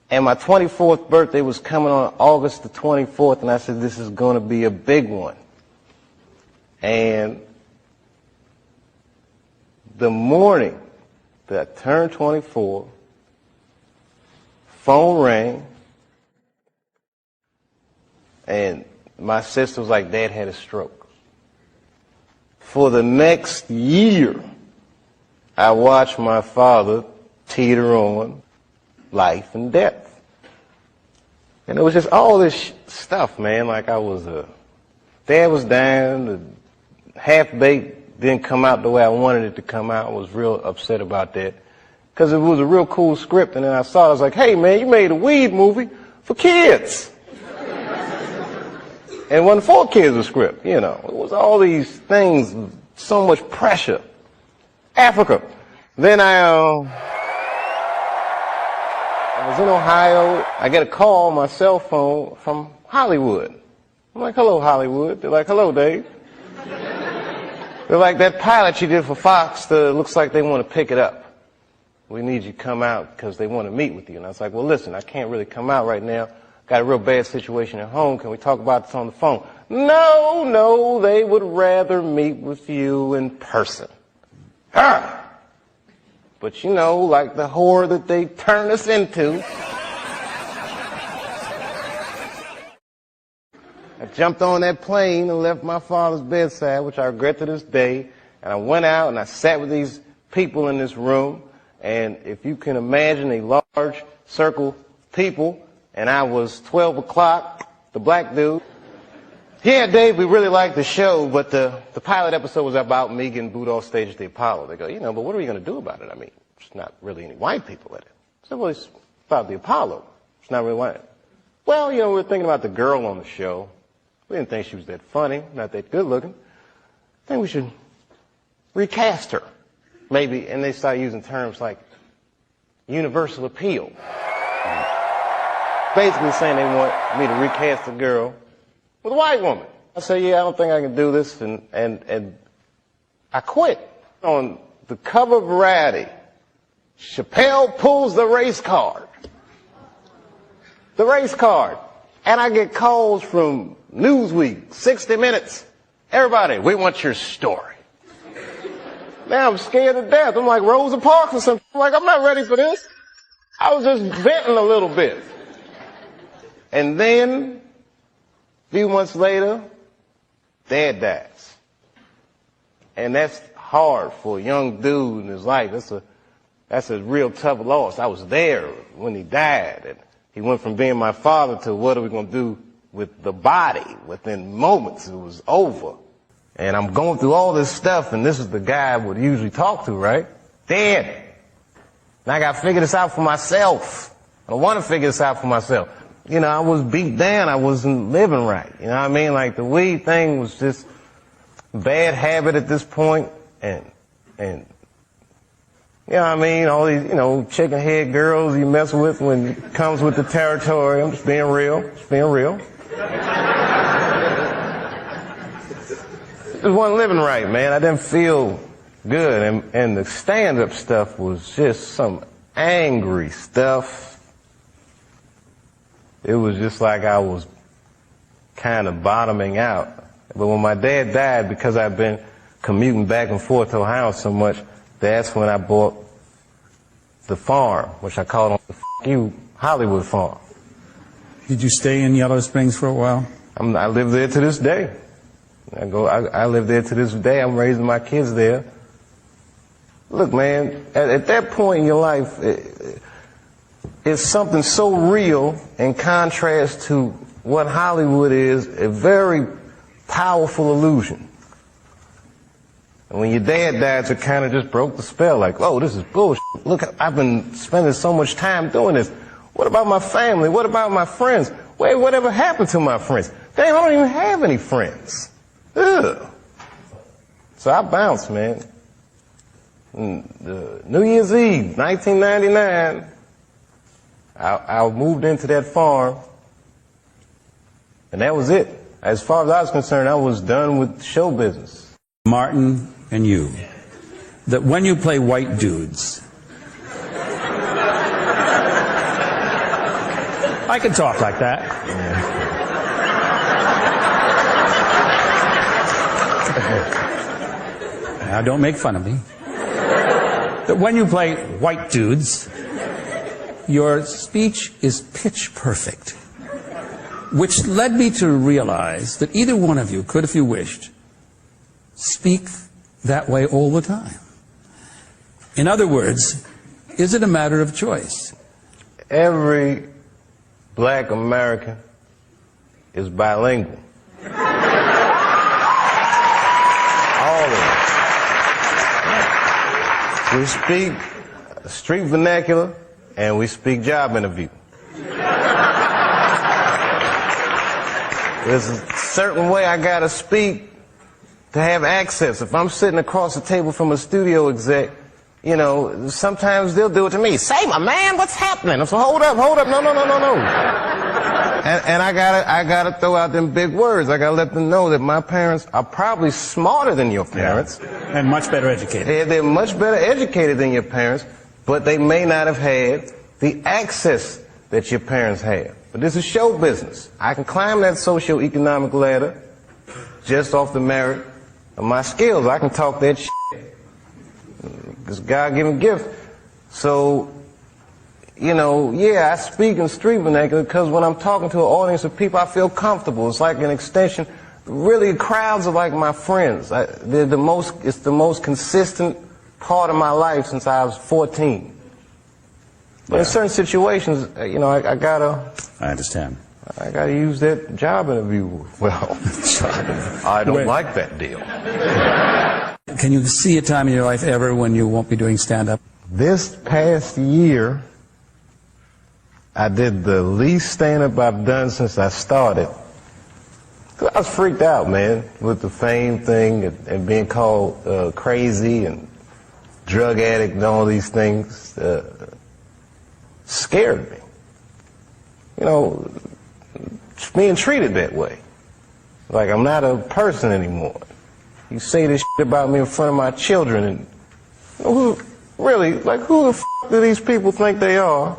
S5: And my 24th birthday was coming on August the 24th, and I said, this is going to be a big one. And the morning that I turned 24, phone rang, and my sister was like, Dad had a stroke. For the next year, I watched my father teeter on life and death. And it was just all this stuff, man. Like Dad was down, the Half Baked didn't come out the way I wanted it to come out. I was real upset about that. Because it was a real cool script, and then I saw it, I was like, hey man, you made a weed movie for kids. And it wasn't for kids, the script, you know. It was all these things, so much pressure. Africa. Then I was in Ohio. I get a call on my cell phone from Hollywood. I'm like, hello, Hollywood. They're like, hello, Dave. They're like, that pilot you did for Fox, looks like they want to pick it up. We need you to come out because they want to meet with you. And I was like, well, listen, I can't really come out right now. Got a real bad situation at home. Can we talk about this on the phone? No, they would rather meet with you in person. But you know, like the whore that they turn us into. I jumped on that plane and left my father's bedside, which I regret to this day. And I went out and I sat with these people in this room. And if you can imagine a large circle of people, and I was 12 o'clock, the black dude. Yeah, Dave, we really liked the show, but the pilot episode was about me getting booed off stage at the Apollo. They go, but what are we going to do about it? I mean, there's not really any white people in it. So well, it's about the Apollo. It's not really white. Well, we were thinking about the girl on the show. We didn't think she was that funny, not that good looking. I think we should recast her. Maybe, and they start using terms like universal appeal. Basically saying they want me to recast a girl with a white woman. I say, I don't think I can do this, and I quit. On the cover of Variety, Chappelle pulls the race card. The race card. And I get calls from Newsweek, 60 Minutes. Everybody, we want your story. Now I'm scared to death. I'm like Rosa Parks or something. I'm like, I'm not ready for this. I was just venting a little bit. And then, a few months later, Dad dies. And that's hard for a young dude in his life. That's a real tough loss. I was there when he died. And he went from being my father to what are we going to do with the body? Within moments, it was over. And I'm going through all this stuff, and this is the guy I would usually talk to, right? Dad. And I got to figure this out for myself. I don't want to figure this out for myself. You know, I was beat down. I wasn't living right. You know what I mean? Like, the weed thing was just a bad habit at this point. And you know what I mean? All these, you know, chicken head girls you mess with when it comes with the territory. I'm just being real. Just being real. Just wasn't living right, man. I didn't feel good. And the stand-up stuff was just some angry stuff. It was just like I was kind of bottoming out. But when my dad died, because I've been commuting back and forth to Ohio so much, that's when I bought the farm, which I called the you Hollywood farm.
S7: Did you stay in Yellow Springs for a while?
S5: I live there to this day. I live there to this day. I'm raising my kids there. Look, man, at that point in your life, it's something so real in contrast to what Hollywood is, a very powerful illusion. And when your dad died, it kind of just broke the spell. Like, oh, this is bullshit. Look, I've been spending so much time doing this. What about my family? What about my friends? Wait, whatever happened to my friends? Damn, I don't even have any friends. Ugh. So I bounced, man. New Year's Eve, 1999, I moved into that farm, and that was it. As far as I was concerned, I was done with show business.
S7: Martin and you, that when you play white dudes, I can talk like that. Now, don't make fun of me. That when you play white dudes, your speech is pitch perfect, which led me to realize that either one of you could, if you wished, speak that way all the time. In other words, is it a matter of choice?
S5: Every black American is bilingual. All of them. We speak street vernacular and we speak job interview. There's a certain way I gotta speak to have access. If I'm sitting across the table from a studio exec, you know, sometimes they'll do it to me. Say, my man, what's happening? I'm saying, hold up, no. And I gotta throw out them big words. I gotta let them know that my parents are probably smarter than your parents.
S7: Yeah. And much better educated.
S5: They're much better educated than your parents, but they may not have had the access that your parents have. But this is show business. I can climb that socioeconomic ladder just off the merit of my skills. I can talk that shit. It's a God-given gift. So, you know, yeah, I speak in street vernacular because when I'm talking to an audience of people, I feel comfortable. It's like an extension. Really, crowds are like my friends. It's the most consistent part of my life since I was 14. But in certain situations, you know, I gotta use that job interview well. I don't like that deal.
S7: Can you see a time in your life ever when you won't be doing stand-up?
S5: This past year, I did the least stand-up I've done since I started. I was freaked out, man, with the fame thing and being called crazy and drug addict and all these things. Scared me. You know, being treated that way. Like I'm not a person anymore. You say this shit about me in front of my children, and you know, who the f*** do these people think they are?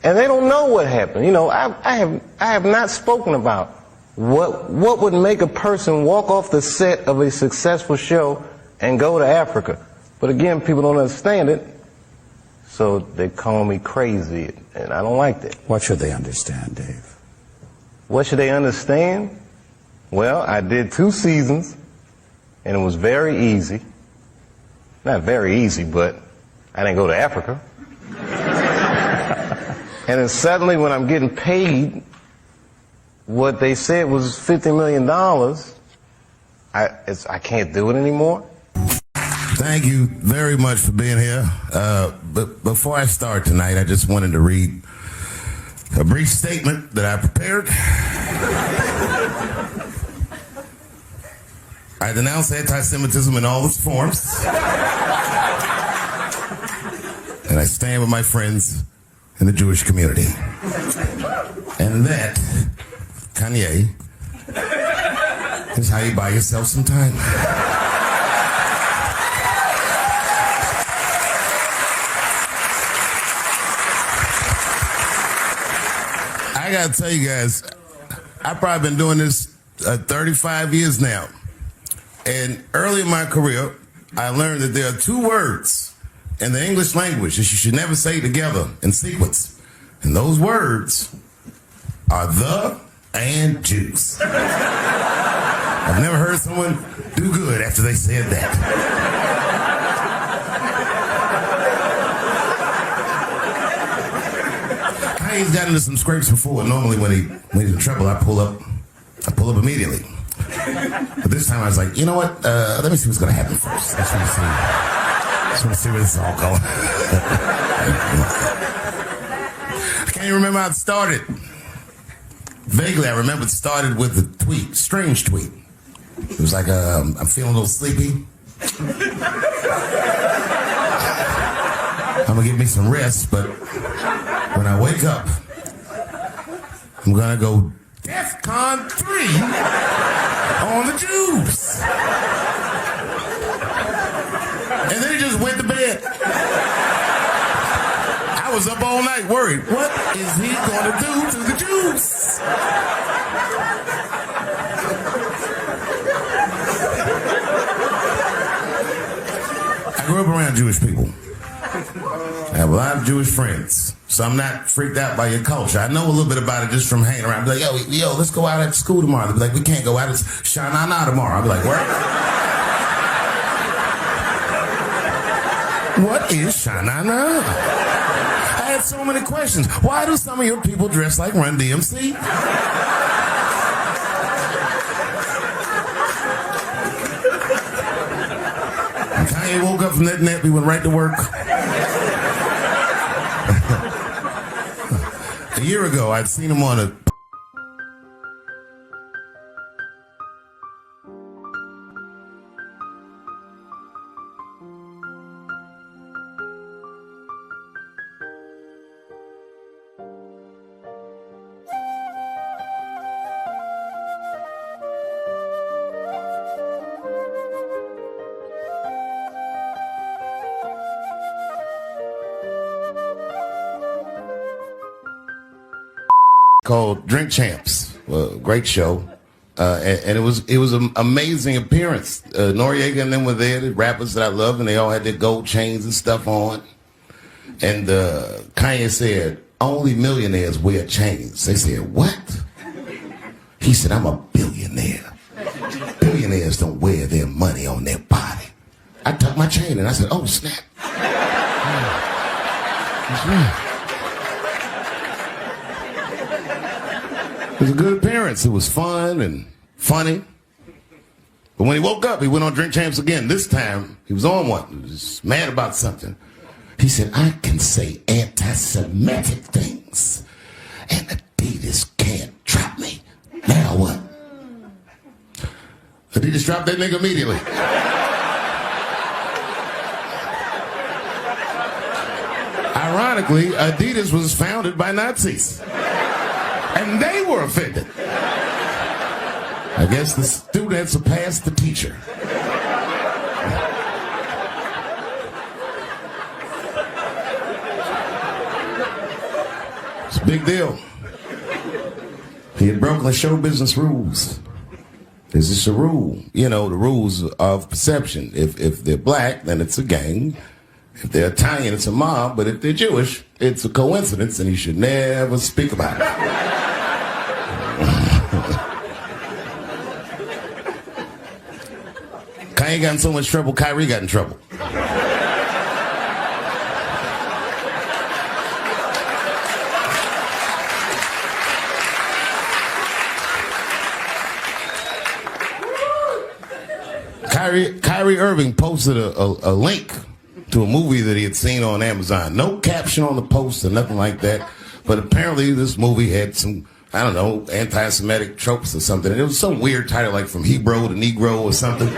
S5: And they don't know what happened. You know, I have not spoken about What would make a person walk off the set of a successful show and go to Africa? But again, people don't understand it, so they call me crazy, and I don't like that.
S7: What should they understand, Dave?
S5: What should they understand? Well, I did 2 seasons, and it was very easy. Not very easy, but I didn't go to Africa. And then suddenly, when I'm getting paid what they said was $50 million, I can't do it anymore.
S1: Thank you very much for being here. But before I start tonight, I just wanted to read a brief statement that I prepared. I denounce anti-Semitism in all its forms. And I stand with my friends in the Jewish community. And that, Kanye, is how you buy yourself some time. I gotta tell you guys, I've probably been doing this 35 years now. And early in my career, I learned that there are 2 words in the English language that you should never say together in sequence. And those words are the and juice. I've never heard someone do good after they said that. He's gotten into some scrapes before. Normally when he's in trouble, I pull up immediately. But this time I was like, you know what? Let me see what's gonna happen first. I just want to see where this is all going. I can't even remember how it started. Vaguely, I remember it started with a tweet, strange tweet. It was like, I'm feeling a little sleepy. I'm gonna give me some rest, but when I wake up, I'm gonna go DEFCON 3 on the Jews. And then he just went to bed. I was up all night worried. What is he gonna do to the Jews? I grew up around Jewish people. I have a lot of Jewish friends, so I'm not freaked out by your culture. I know a little bit about it just from hanging around. I'll be like, yo, let's go out at school tomorrow. They'll be like, we can't go out. It's Shana tomorrow. I'll be like, what is Shana? I had so many questions. Why do some of your people dress like Run DMC? Kanye woke up from that nap, he went right to work. A year ago, I'd seen him on a... called Drink Champs. Great show. And it was an amazing appearance. Noriega and them were there, the rappers that I love, and they all had their gold chains and stuff on. And Kanye said, only millionaires wear chains. They said, what? He said, I'm a billionaire. Billionaires don't wear their money on their body. I tucked my chain and I said, oh, snap. That's right. It was a good appearance. It was fun and funny. But when he woke up, he went on Drink Champs again. This time, he was on one. He was mad about something. He said, I can say anti-Semitic things, and Adidas can't trap me. Now what? Adidas dropped that nigga immediately. Ironically, Adidas was founded by Nazis. And they were offended. I guess the student surpassed the teacher. It's a big deal. He had broken the show business rules. There's just a rule, you know, the rules of perception. If they're black, then it's a gang. If they're Italian, it's a mob. But if they're Jewish, it's a coincidence, and you should never speak about it. Kanye got in so much trouble, Kyrie got in trouble. Kyrie Irving posted a link to a movie that he had seen on Amazon. No caption on the post or nothing like that. But apparently this movie had some, I don't know, anti-Semitic tropes or something. And it was some weird title like From Hebrew to Negro or something.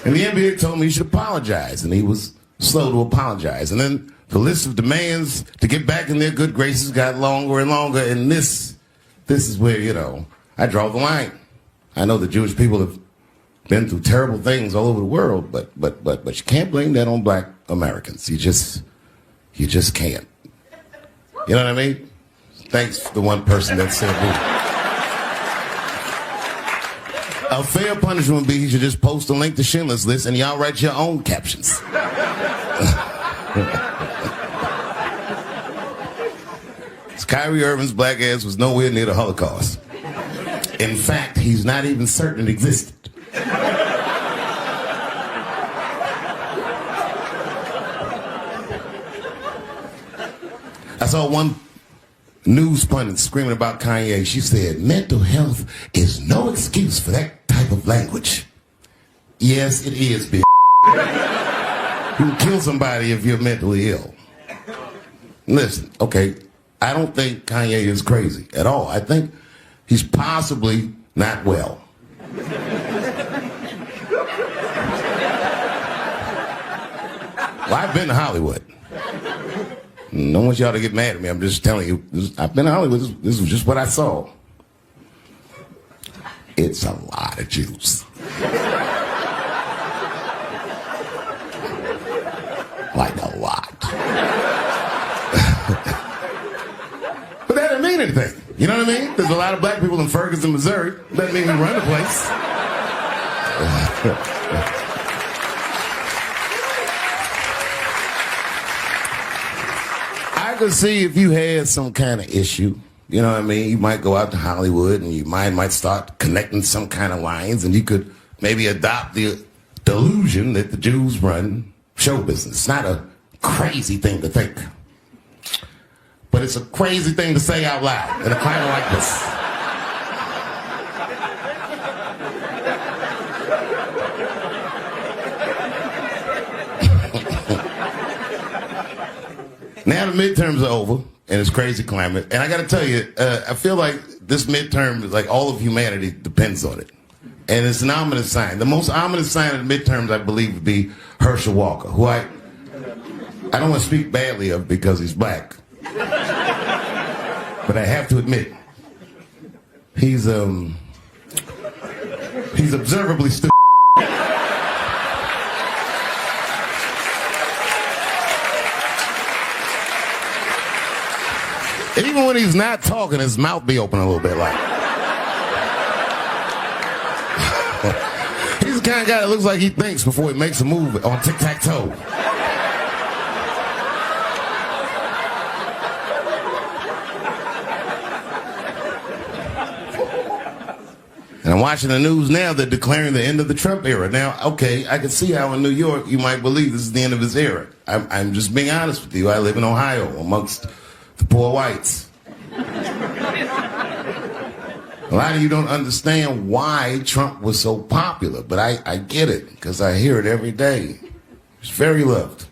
S1: And the NBA told me he should apologize. And he was slow to apologize. And then the list of demands to get back in their good graces got longer and longer. And this is where, you know, I draw the line. I know the Jewish people have been through terrible things all over the world, but you can't blame that on black Americans. You just can't. You know what I mean? Thanks to the one person that said that. A fair punishment would be he should just post a link to Schindler's List and y'all write your own captions. Kyrie Irving's black ass was nowhere near the Holocaust. In fact, he's not even certain it existed. I saw one news pundit screaming about Kanye. She said, mental health is no excuse for that type of language. Yes, it is, bitch. You can kill somebody if you're mentally ill. Listen, okay, I don't think Kanye is crazy at all. I think he's possibly not well. Well, I've been to Hollywood. I don't want y'all to get mad at me. I'm just telling you. I've been to Hollywood. This was just what I saw. It's a lot of Jews. Like a lot. But that didn't mean anything. You know what I mean? There's a lot of black people in Ferguson, Missouri. Doesn't mean we run the place. I could see if you had some kind of issue, you know what I mean? You might go out to Hollywood and your mind might start connecting some kind of lines and you could maybe adopt the delusion that the Jews run show business. It's not a crazy thing to think. But it's a crazy thing to say out loud in a climate like this. Now the midterms are over, and it's crazy climate. And I got to tell you, I feel like this midterm, like all of humanity depends on it. And it's an ominous sign. The most ominous sign of the midterms, I believe, would be Herschel Walker, who I don't want to speak badly of because he's black. But I have to admit, he's observably stupid. Even when he's not talking, his mouth be open a little bit like. He's the kind of guy that looks like he thinks before he makes a move on tic-tac-toe. And I'm watching the news now, they're declaring the end of the Trump era. Now, okay, I can see how in New York you might believe this is the end of his era. I'm just being honest with you. I live in Ohio amongst the poor whites. A lot of you don't understand why Trump was so popular, but I get it, because I hear it every day. He's very loved.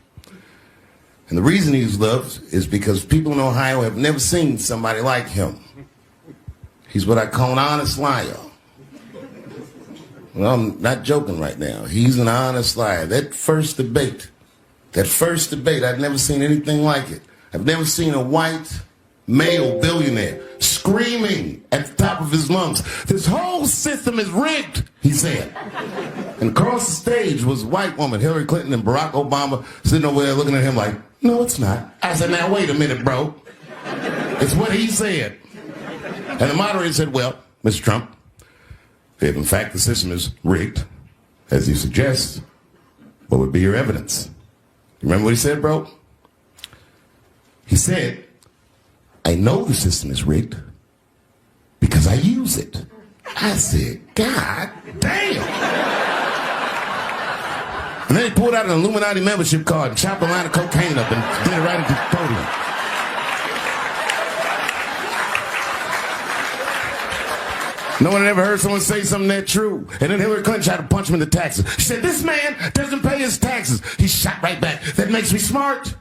S1: And the reason he's loved is because people in Ohio have never seen somebody like him. He's what I call an honest liar. Well, I'm not joking right now. He's an honest liar. That first debate, I've never seen anything like it. I've never seen a white male billionaire screaming at the top of his lungs, "This whole system is rigged," he said. And across the stage was a white woman, Hillary Clinton and Barack Obama, sitting over there looking at him like, "No, it's not." I said, "Now, wait a minute, bro.
S2: It's what he said. And the moderator said, well, Mr. Trump, if in fact the system is rigged, as you suggest, what would be your evidence? You remember what he said, bro? He said, I know the system is rigged because I use it. I said, God damn. And then he pulled out an Illuminati membership card and chopped a line of cocaine up and did it right at the podium. No one had ever heard someone say something that true. And then Hillary Clinton tried to punch him in the taxes. She said, this man doesn't pay his taxes. He shot right back. That makes me smart.